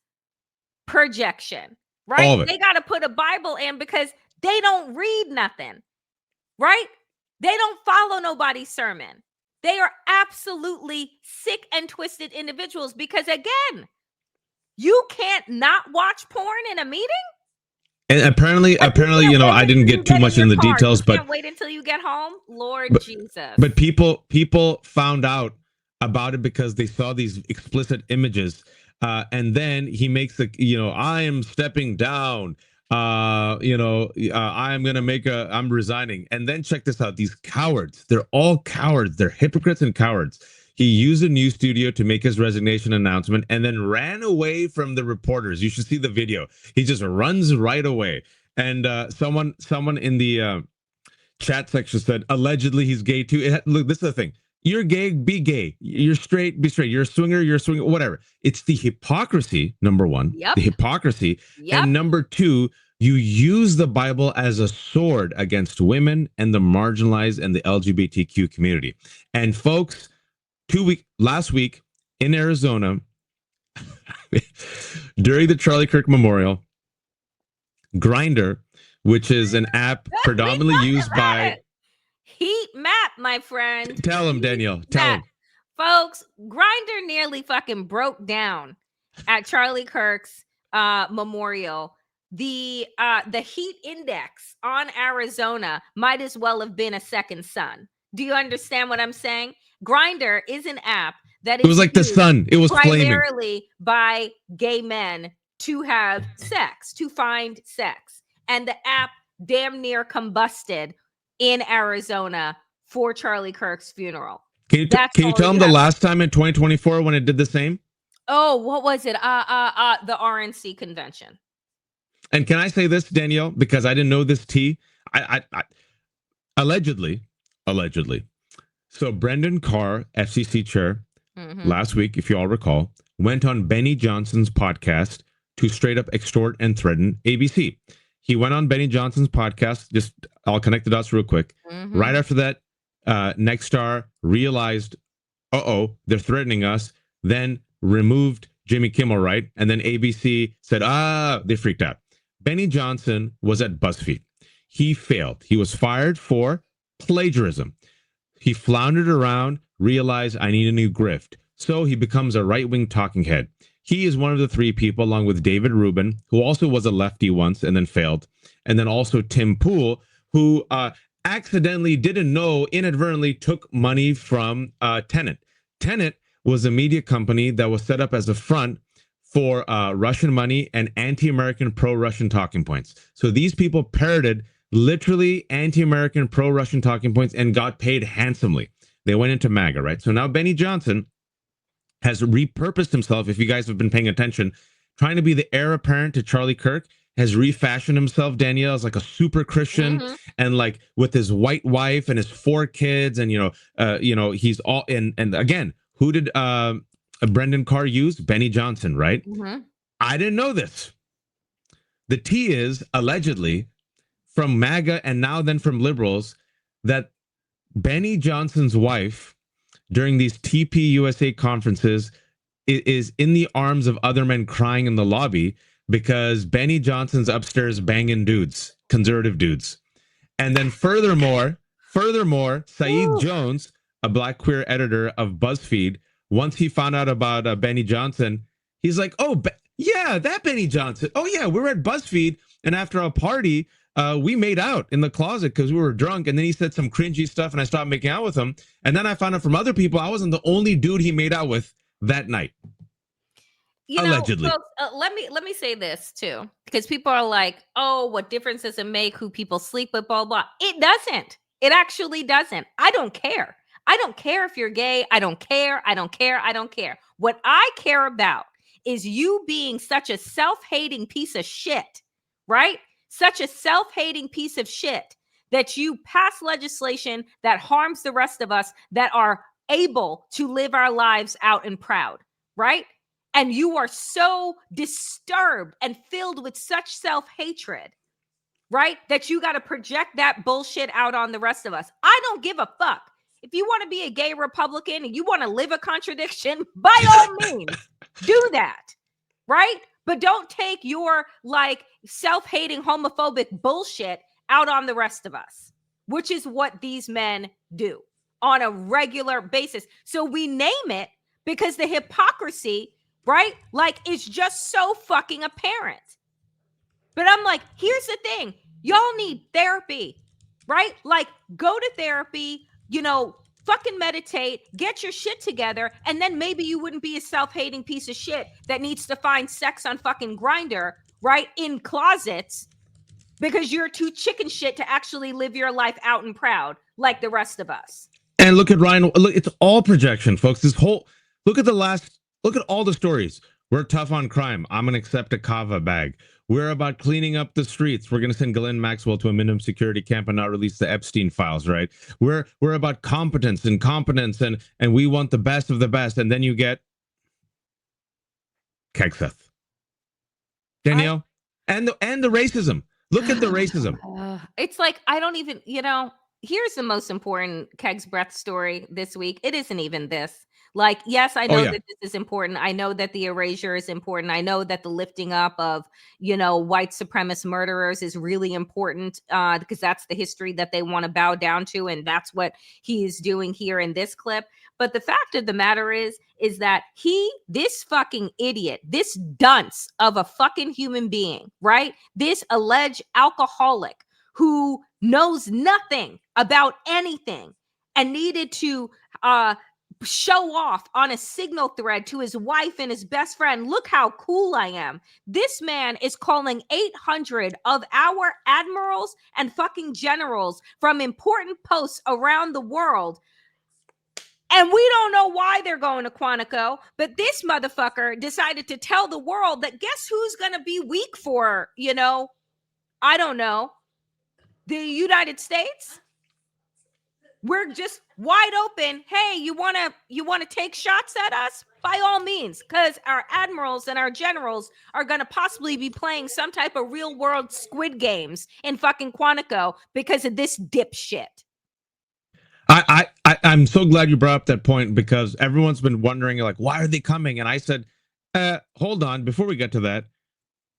projection, right? They got to put a Bible in because they don't read nothing, right? They don't follow nobody's sermon. They are absolutely sick and twisted individuals because, again, you can't not watch porn in a meeting. And apparently, I didn't get too much in the details, but can't wait until you get home, Jesus. But people found out about it because they saw these explicit images, and then he makes I am stepping down. I'm resigning. And then check this out. These cowards, they're all cowards. They're hypocrites and cowards. He used a news studio to make his resignation announcement and then ran away from the reporters. You should see the video. He just runs right away. And someone in the chat section said, allegedly he's gay too. Look, this is the thing. You're gay, be gay. You're straight, be straight. You're a swinger, whatever. It's the hypocrisy, number one. Yep. The hypocrisy. Yep. And number two, you use the Bible as a sword against women and the marginalized and the LGBTQ community. And folks, last week in Arizona, during the Charlie Kirk Memorial, Grindr, which is an app predominantly used by... Heat map, my friend. Tell him, Danielle. Tell him. Folks, Grindr nearly fucking broke down at Charlie Kirk's memorial. The heat index on Arizona might as well have been a second sun. Do you understand what I'm saying? Grindr is an app that is It was like the used sun. It was flaming. primarily by gay men to have sex, to find sex. And the app damn near combusted in Arizona for Charlie Kirk's funeral. Can you tell him the last time in 2024 when it did the same? Oh, what was it? The RNC convention. And can I say this, Danielle? Because I didn't know this tea. I allegedly. So Brendan Carr, FCC chair, last week, if you all recall, went on Benny Johnson's podcast to straight up extort and threaten ABC. He went on Benny Johnson's podcast. I'll connect the dots real quick. Right after that, Nexstar realized, they're threatening us. Then removed Jimmy Kimmel, right? And then ABC said, they freaked out. Benny Johnson was at BuzzFeed. He failed. He was fired for plagiarism. He floundered around, realized I need a new grift. So he becomes a right-wing talking head. He is one of the three people, along with David Rubin, who also was a lefty once and then failed. And then also Tim Pool, who accidentally didn't know, inadvertently took money from Tenet. Tenet was a media company that was set up as a front for Russian money and anti-American pro-Russian talking points. So these people parroted literally anti-American pro-Russian talking points and got paid handsomely. They went into MAGA, right? So now Benny Johnson has repurposed himself, if you guys have been paying attention, trying to be the heir apparent to Charlie Kirk, has refashioned himself, Danielle, as like a super Christian and like with his white wife and his 4 kids. And, he's all and again, who did Brendan Carr use? Benny Johnson, right? I didn't know this. The tea is allegedly from MAGA and now then from liberals that Benny Johnson's wife during these TPUSA conferences is in the arms of other men crying in the lobby because Benny Johnson's upstairs banging dudes, conservative dudes. And then furthermore, Saeed Jones, a black queer editor of BuzzFeed, once he found out about Benny Johnson, he's like, that Benny Johnson. Oh, yeah, we're at BuzzFeed. And after a party, we made out in the closet because we were drunk. And then he said some cringy stuff and I stopped making out with him. And then I found out from other people I wasn't the only dude he made out with that night. Allegedly. Folks, let me say this too, because people are like, oh, what difference does it make who people sleep with, blah, blah. It doesn't. It actually doesn't. I don't care. I don't care if you're gay. I don't care. What I care about is you being such a self-hating piece of shit, right? Such a self-hating piece of shit that you pass legislation that harms the rest of us that are able to live our lives out and proud, right? And you are so disturbed and filled with such self-hatred, right? That you got to project that bullshit out on the rest of us. I don't give a fuck. If you want to be a gay Republican and you want to live a contradiction, by all means, do that, right? But don't take your like self-hating homophobic bullshit out on the rest of us, which is what these men do on a regular basis. So we name it because the hypocrisy, right? Like it's just so fucking apparent. But I'm like, here's the thing. Y'all need therapy, right? Like go to therapy, fucking meditate, get your shit together, and then maybe you wouldn't be a self-hating piece of shit that needs to find sex on fucking Grindr, right? In closets because you're too chicken shit to actually live your life out and proud like the rest of us. And look at Ryan. Look, it's all projection, folks. Look at all the stories. We're tough on crime. I'm going to accept a kava bag. We're about cleaning up the streets. We're going to send Ghislaine Maxwell to a minimum security camp and not release the Epstein files, right? We're about competence and we want the best of the best. And then you get Kegseth. Danielle, and the racism. Look at the racism. It's like, I don't even, here's the most important Keg's breath story this week. It isn't even this. Like, yes, I know that this is important. I know that the erasure is important. I know that the lifting up of, white supremacist murderers is really important because that's the history that they want to bow down to. And that's what he is doing here in this clip. But the fact of the matter is that this fucking idiot, this dunce of a fucking human being, right? This alleged alcoholic who knows nothing about anything and needed to show off on a signal thread to his wife and his best friend, look how cool I am. This man is calling 800 of our admirals and fucking generals from important posts around the world. And we don't know why they're going to Quantico, but this motherfucker decided to tell the world that guess who's going to be weak for, I don't know, the United States? We're just wide open. Hey, you want to take shots at us? By all means, because our admirals and our generals are going to possibly be playing some type of real world Squid Games in fucking Quantico because of this dipshit. I'm so glad you brought up that point, because everyone's been wondering, like, why are they coming? And I said, hold on, before we get to that,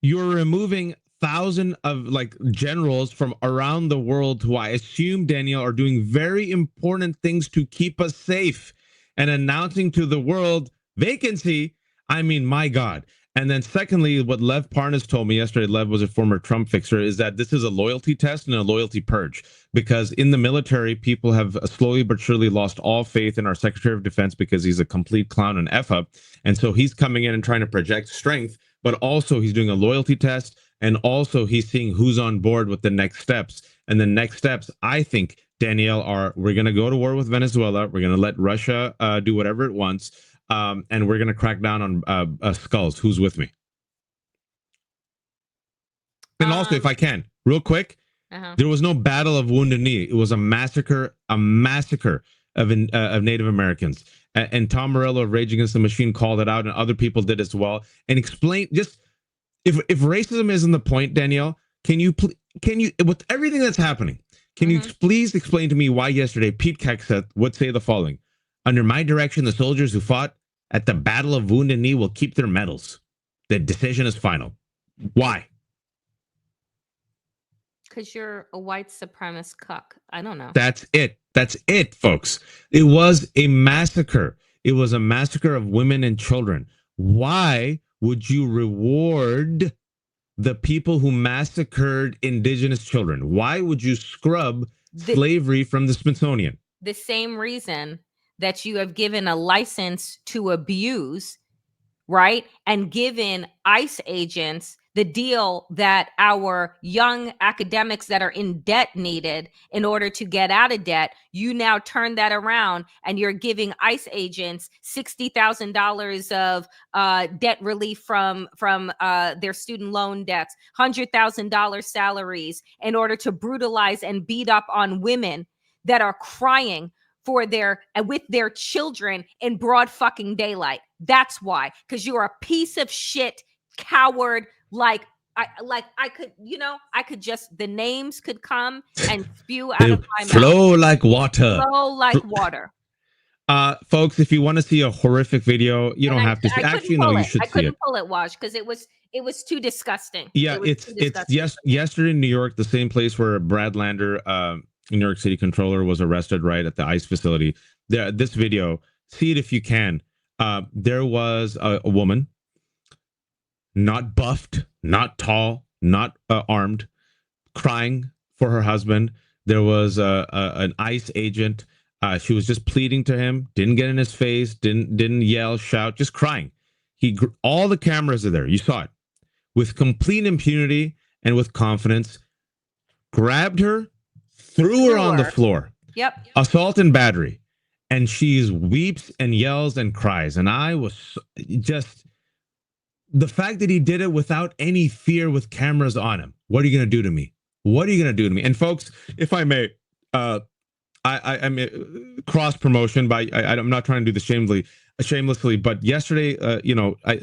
you're removing thousands of like generals from around the world who I assume, Danielle, are doing very important things to keep us safe, and announcing to the world vacancy. I mean, my God. And then secondly, what Lev Parnas told me yesterday, Lev was a former Trump fixer, is that this is a loyalty test and a loyalty purge, because in the military, people have slowly but surely lost all faith in our Secretary of Defense because he's a complete clown and F-up. And so he's coming in and trying to project strength, but also he's doing a loyalty test, and also he's seeing who's on board with the next steps. And the next steps, I think, Danielle, are we're going to go to war with Venezuela. We're going to let Russia do whatever it wants. And we're going to crack down on skulls. Who's with me? And also, if I can, real quick, there was no Battle of Wounded Knee. It was a massacre of Native Americans. And Tom Morello of Rage Against the Machine called it out, and other people did as well. And explain, just if racism isn't the point, Danielle, can you with everything that's happening, can you please explain to me why yesterday Pete Hegseth would say the following: under my direction, the soldiers who fought at the Battle of Wounded Knee will keep their medals. The decision is final. Why? Because you're a white supremacist cuck. I don't know. That's it. That's it, folks. It was a massacre. It was a massacre of women and children. Why would you reward the people who massacred indigenous children? Why would you scrub slavery from the Smithsonian? The same reason that you have given a license to abuse, right? And given ICE agents the deal that our young academics that are in debt needed in order to get out of debt. You now turn that around and you're giving ICE agents $60,000 of debt relief from their student loan debts, $100,000 salaries in order to brutalize and beat up on women that are crying for with their children in broad fucking daylight. That's why, because you're a piece of shit coward. I could just, the names could come and spew out of my mouth. Flow like water. Flow like water. Folks, if you want to see a horrific video, you don't have to see. Actually, no, you should see it. I couldn't pull it, Wash, because it was too disgusting. Yeah, it's yesterday in New York, the same place where Brad Lander, New York City controller, was arrested, right at the ICE facility. This video, see it if you can. There was a woman, not buffed, not tall, not armed, crying for her husband. There was an ICE agent. She was just pleading to him, didn't get in his face, didn't yell, shout, just crying. All the cameras are there. You saw it. With complete impunity and with confidence, grabbed her, threw her on the floor. Yep. Assault and battery. And she weeps and yells and cries. And I was just, the fact that he did it without any fear with cameras on him. What are you going to do to me? What are you going to do to me? And folks, if I may, I'm cross promotion, but I'm not trying to do this shamelessly. But yesterday,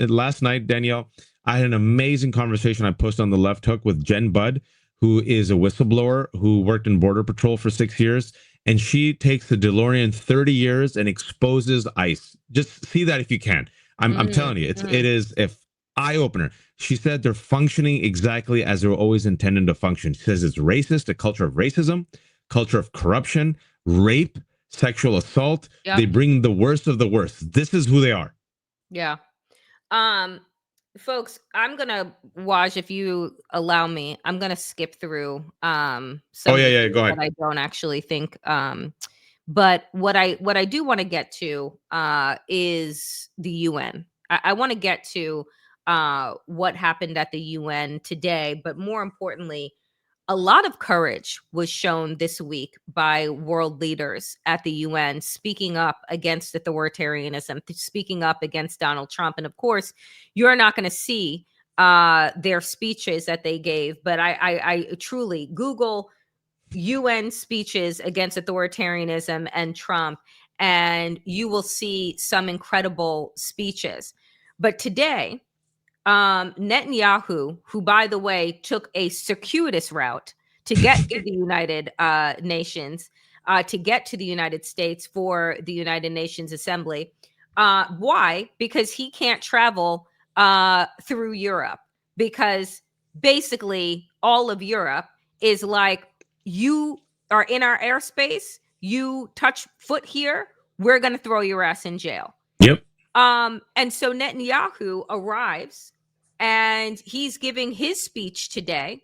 last night, Danielle, I had an amazing conversation I posted on the Left Hook with Jen Budd, who is a whistleblower who worked in Border Patrol for 6 years. And she takes the DeLorean 30 years and exposes ICE. Just see that if you can. I'm telling you, it is an eye opener. She said they're functioning exactly as they were always intended to function. She says it's racist, a culture of racism, culture of corruption, rape, sexual assault. Yep. They bring the worst of the worst. This is who they are. Yeah. Folks, I'm gonna watch, if you allow me, I'm gonna skip through go ahead. I don't actually think But what I do want to get to is the UN. I want to get to what happened at the UN today, but more importantly, a lot of courage was shown this week by world leaders at the UN, speaking up against authoritarianism, speaking up against Donald Trump. And of course, you're not going to see their speeches that they gave, but I truly Google UN speeches against authoritarianism and Trump, and you will see some incredible speeches. But today, Netanyahu, who, by the way, took a circuitous route to get to the United Nations, to get to the United States for the United Nations Assembly. Why? Because he can't travel through Europe, because basically all of Europe is like, you are in our airspace, you touch foot here, we're going to throw your ass in jail. Yep. And so Netanyahu arrives and he's giving his speech today,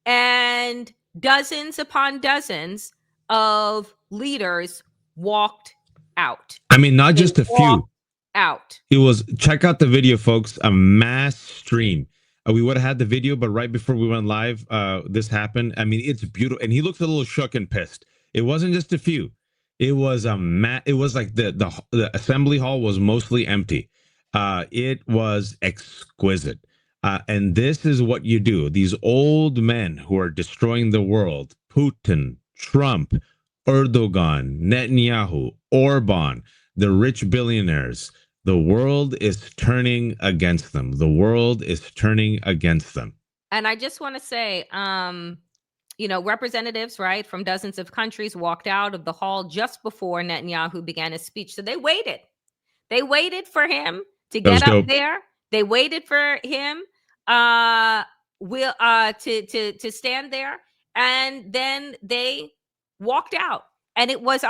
and dozens upon dozens of leaders walked out. I mean, not just a few. Out. It was, check out the video, folks, a mass stream. We would have had the video, but right before we went live, this happened. I mean, it's beautiful. And he looks a little shook and pissed. It wasn't just a few. It was it was like the assembly hall was mostly empty. It was exquisite. And this is what you do. These old men who are destroying the world, Putin, Trump, Erdogan, Netanyahu, Orban, the rich billionaires, the world is turning against them. The world is turning against them. And I just want to say, representatives, right, from dozens of countries walked out of the hall just before Netanyahu began his speech. So they waited. They waited for him to get up there. They waited for him to stand there, and then they walked out. And it was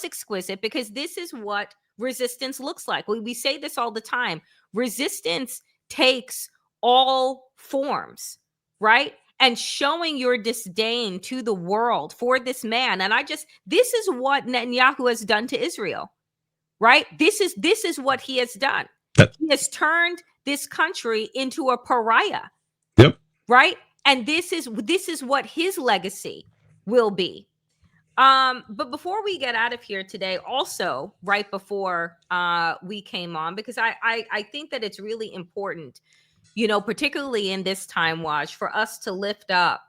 exquisite, because this is what resistance looks like. We say this all the time. Resistance takes all forms, right? And showing your disdain to the world for this man. And this is what Netanyahu has done to Israel, right? This is what he has done. He has turned this country into a pariah. Yep. Right? And this is what his legacy will be. But before we get out of here today, also right before we came on, because I think that it's really important, particularly in this time, Waj, for us to lift up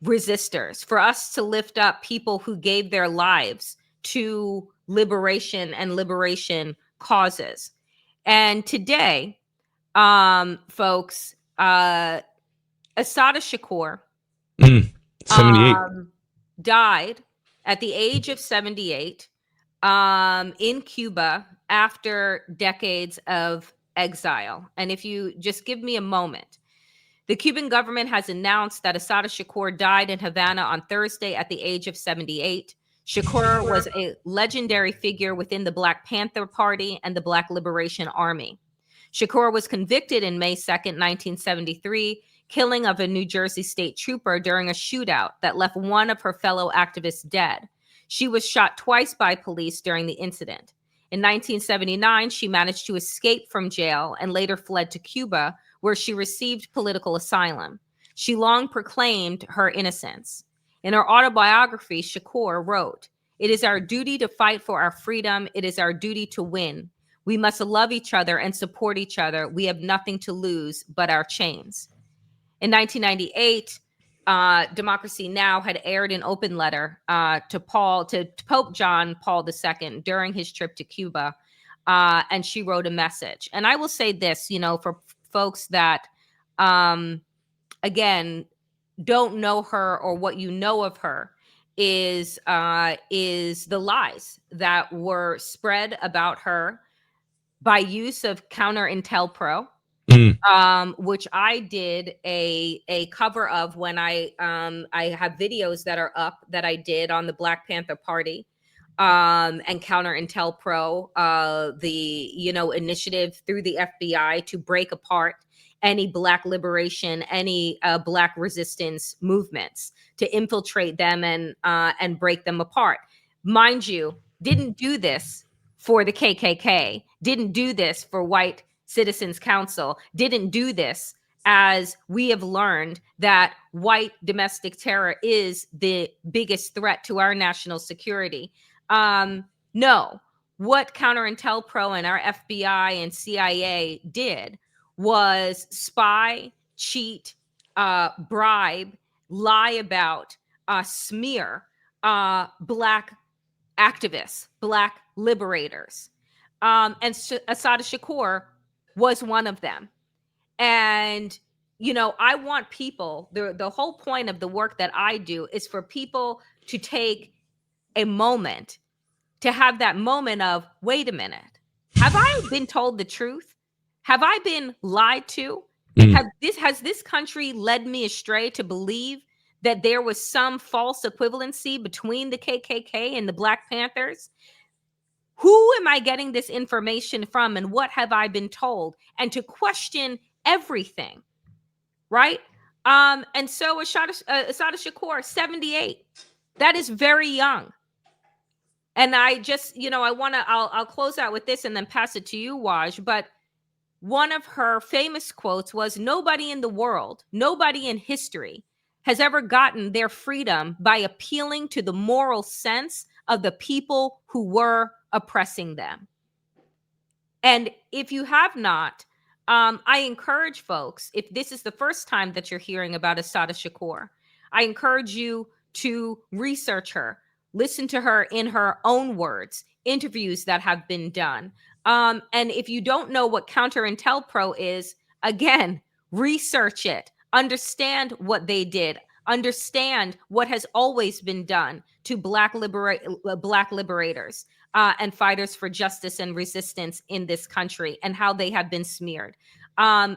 resistors, for us to lift up people who gave their lives to liberation and liberation causes. And today, folks, Assata Shakur, 78. Died at the age of 78 in Cuba after decades of exile. And if you just give me a moment, the Cuban government has announced that Assata Shakur died in Havana on Thursday at the age of 78. Shakur was a legendary figure within the Black Panther Party and the Black Liberation Army. Shakur was convicted in May 2nd, 1973, killing of a New Jersey state trooper during a shootout that left one of her fellow activists dead. She was shot twice by police during the incident. In 1979, she managed to escape from jail and later fled to Cuba, where she received political asylum. She long proclaimed her innocence. In her autobiography, Shakur wrote, "It is our duty to fight for our freedom. It is our duty to win. We must love each other and support each other. We have nothing to lose but our chains." In 1998, Democracy Now! Had aired an open letter to Pope John Paul II during his trip to Cuba, and she wrote a message. And I will say this, for folks that, again, don't know her, or what you know of her is the lies that were spread about her by use of COUNTERINTELPRO. Which I did a cover of when I have videos that are up that I did on the Black Panther Party and COUNTERINTELPRO, the initiative through the FBI to break apart any Black liberation, any Black resistance movements, to infiltrate them and break them apart. mind you, didn't do this for the KKK, didn't do this for White Citizens Council, didn't do this as we have learned that white domestic terror is the biggest threat to our national security. No, what COINTELPRO and our FBI and CIA did was spy, cheat, bribe, lie about, smear Black activists, Black liberators. And Assata Shakur was one of them. And, you know, I want people, the whole point of the work that I do is for people to take a moment, to have that moment of, wait a minute, have I been told the truth? Have I been lied to? Has this country led me astray to believe that there was some false equivalency between the KKK and the Black Panthers? Who am I getting this information from, and what have I been told? And to question everything, right? And so Assata Shakur, 78, that is very young. And I just, you know, I'll close out with this and then pass it to you, Waj. But one of her famous quotes was, nobody in the world, nobody in history has ever gotten their freedom by appealing to the moral sense of the people who were oppressing them. And if you have not, I encourage folks, if this is the first time that you're hearing about Assata Shakur, I encourage you to research her, listen to her in her own words, interviews that have been done. And if you don't know what COINTELPRO is, again, research it, understand what they did, understand what has always been done to Black liberators and fighters for justice and resistance in this country, and how they have been smeared.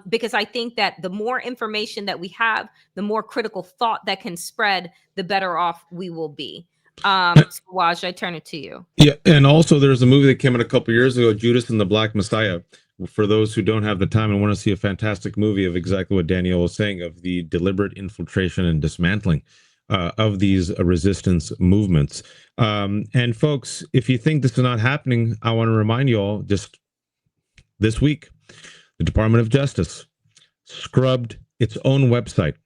Because I think that the more information that we have, the more critical thought that can spread, the better off we will be. Waj, I turn it to you. Yeah, and also there's a movie that came out a couple years ago, Judas and the Black Messiah. For those who don't have the time and want to see a fantastic movie of exactly what Danielle was saying, of the deliberate infiltration and dismantling of these resistance movements. And folks, if you think this is not happening, I want to remind you all, just this week, the Department of Justice scrubbed its own website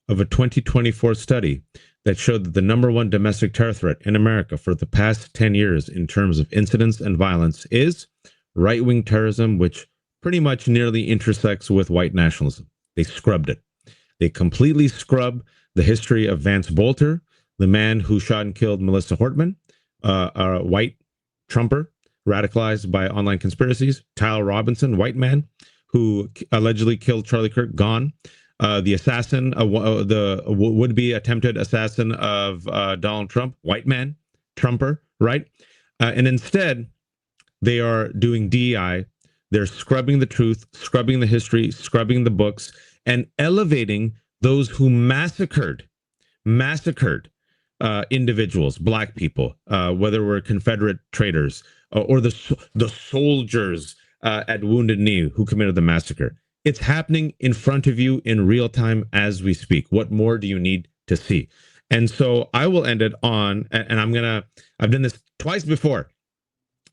of a 2024 study that showed that the #1 domestic terror threat in America for the past 10 years in terms of incidents and violence is right-wing terrorism, which pretty much nearly intersects with white nationalism. They scrubbed it. They completely scrubbed the history of Vance Bolter, the man who shot and killed Melissa Hortman, a white Trumper, radicalized by online conspiracies. Tyler Robinson, white man, who allegedly killed Charlie Kirk, gone. The assassin, the would-be attempted assassin of Donald Trump, white man, Trumper, right? And instead, they are doing DEI. They're scrubbing the truth, scrubbing the history, scrubbing the books, and elevating those who massacred individuals, Black people, whether we're Confederate traitors or the soldiers at Wounded Knee who committed the massacre. It's happening in front of you in real time as we speak. What more do you need to see? And so I will end it on, and I've done this twice before.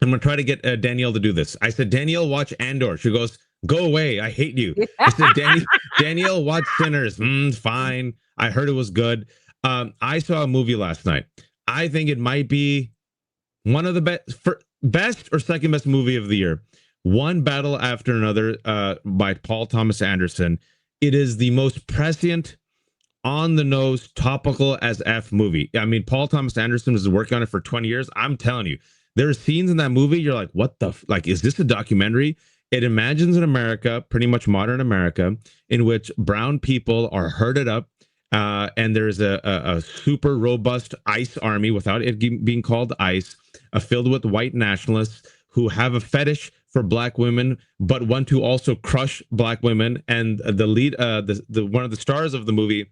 I'm going to try to get Danielle to do this. I said, Danielle, watch Andor. She goes, go away. I hate you. I said, Danielle, watch Sinners. Fine. I heard it was good. I saw a movie last night. I think it might be one of the best or second best movie of the year. One Battle After Another by Paul Thomas Anderson. It is the most prescient, on the nose, topical as F movie. I mean, Paul Thomas Anderson has been working on it for 20 years. I'm telling you, there are scenes in that movie. You're like, what the, is this a documentary? It imagines an America, pretty much modern America, in which brown people are herded up. And there's a super robust ICE army, without it being called ICE, filled with white nationalists who have a fetish for Black women, but want to also crush Black women. And the lead, one of the stars of the movie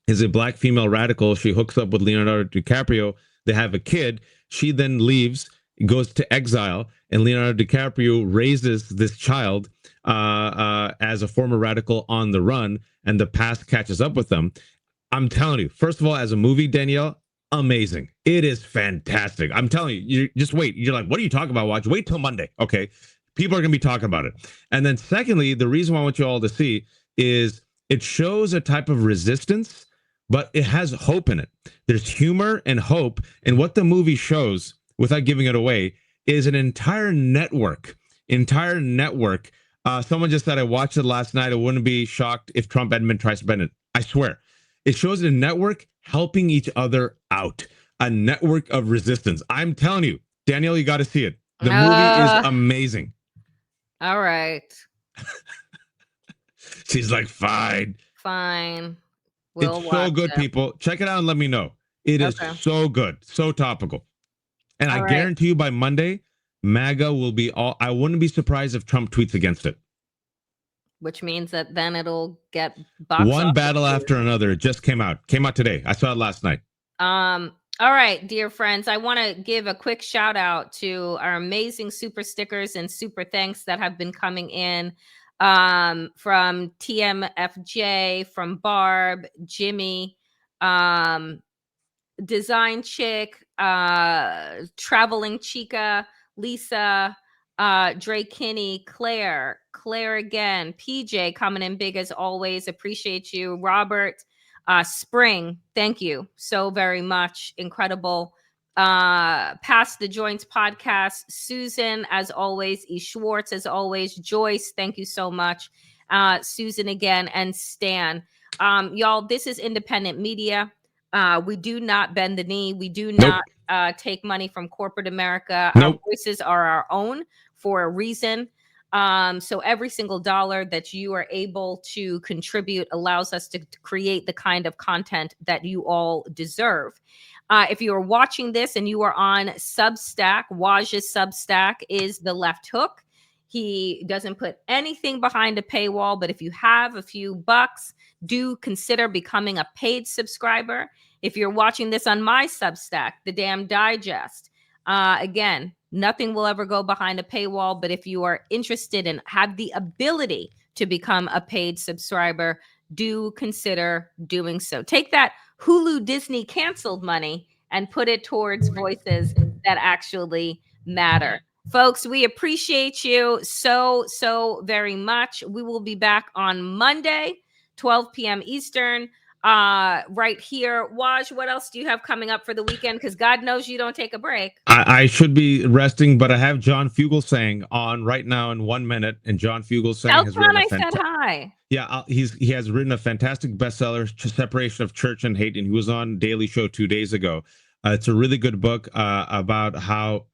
is a Black female radical. She hooks up with Leonardo DiCaprio. They have a kid. She then leaves, goes to exile, and Leonardo DiCaprio raises this child as a former radical on the run, and the past catches up with them. I'm telling you, first of all, as a movie, Danielle, amazing. It is fantastic. I'm telling you, you just wait. You're like, what are you talking about? Watch. Wait till Monday. Okay. People are going to be talking about it. And then secondly, the reason why I want you all to see is it shows a type of resistance, but it has hope in it. There's humor and hope. And what the movie shows, without giving it away, is an entire network. Someone just said, I watched it last night. I wouldn't be shocked if Trump hadn't been trying to spend it. I swear. It shows a network helping each other out, a network of resistance. I'm telling you, Danielle, you got to see it. The movie is amazing. All right. She's like, fine. We'll it's so good, it. people. Check it out and let me know. It is so good, so topical. And I guarantee you by Monday, MAGA will be all. I wouldn't be surprised if Trump tweets against it. Which means that then it'll get one battle after another. It just came out today. I saw it last night. All right, dear friends, I want to give a quick shout out to our amazing super stickers and super thanks that have been coming in from TMFJ, from Barb, Jimmy, Design Chick, Traveling Chica, Lisa, Dre Kinney, Claire again, PJ coming in big as always. Appreciate you. Robert, Spring, thank you so very much. Incredible. Past the Joints podcast, Susan, as always, E. Schwartz, as always, Joyce, thank you so much. Susan again, and Stan. Y'all, this is independent media. We do not bend the knee. We do not take money from corporate America. Our voices are our own for a reason. So every single dollar that you are able to contribute allows us to create the kind of content that you all deserve. If you are watching this and you are on Substack, Waj's Substack is The Left Hook. He doesn't put anything behind a paywall, but if you have a few bucks, do consider becoming a paid subscriber. If you're watching this on my Substack, The Damn Digest, again, nothing will ever go behind a paywall, but if you are interested and have the ability to become a paid subscriber, do consider doing so. Take that Hulu Disney canceled money and put it towards voices that actually matter. Folks, we appreciate you so very much. We will be back on Monday, 12 p.m. Eastern, right here. Waj, what else do you have coming up for the weekend? Because God knows you don't take a break. I should be resting, but I have John Fugelsang on right now in 1 minute, and John Fugelsang has written said hi. Yeah, he has written a fantastic bestseller, Separation of Church and Hate, and he was on Daily Show 2 days ago. It's a really good book about how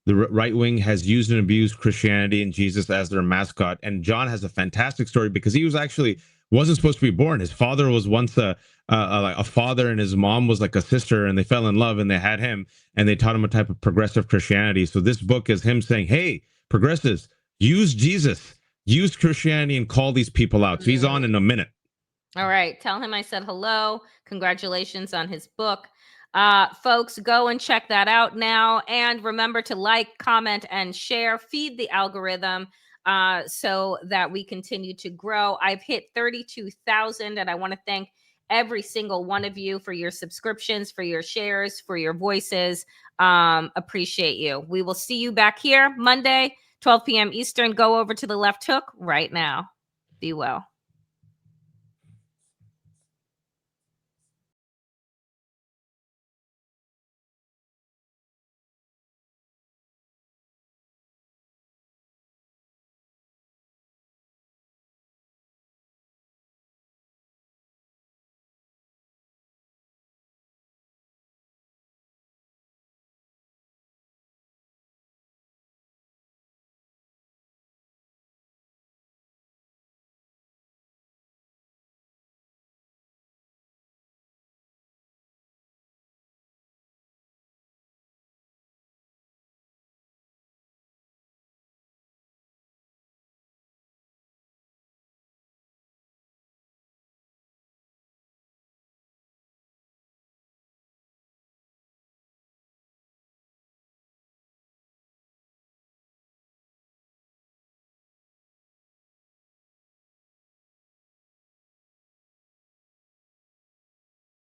the right wing has used and abused Christianity and Jesus as their mascot. And John has a fantastic story because he wasn't supposed to be born. His father was once a father, and his mom was like a sister, and they fell in love, and they had him, and they taught him a type of progressive Christianity. So this book is him saying, hey, progressives, use Jesus, use Christianity, and call these people out. So he's on in a minute. All right. Tell him I said hello. Congratulations on his book. Folks, go and check that out now. And remember to like, comment, and share. Feed the algorithm so that we continue to grow. I've hit 32,000, and I want to thank every single one of you for your subscriptions, for your shares, for your voices. Appreciate you. We will see you back here Monday, 12 p.m. Eastern. Go over to The Left Hook right now. Be well.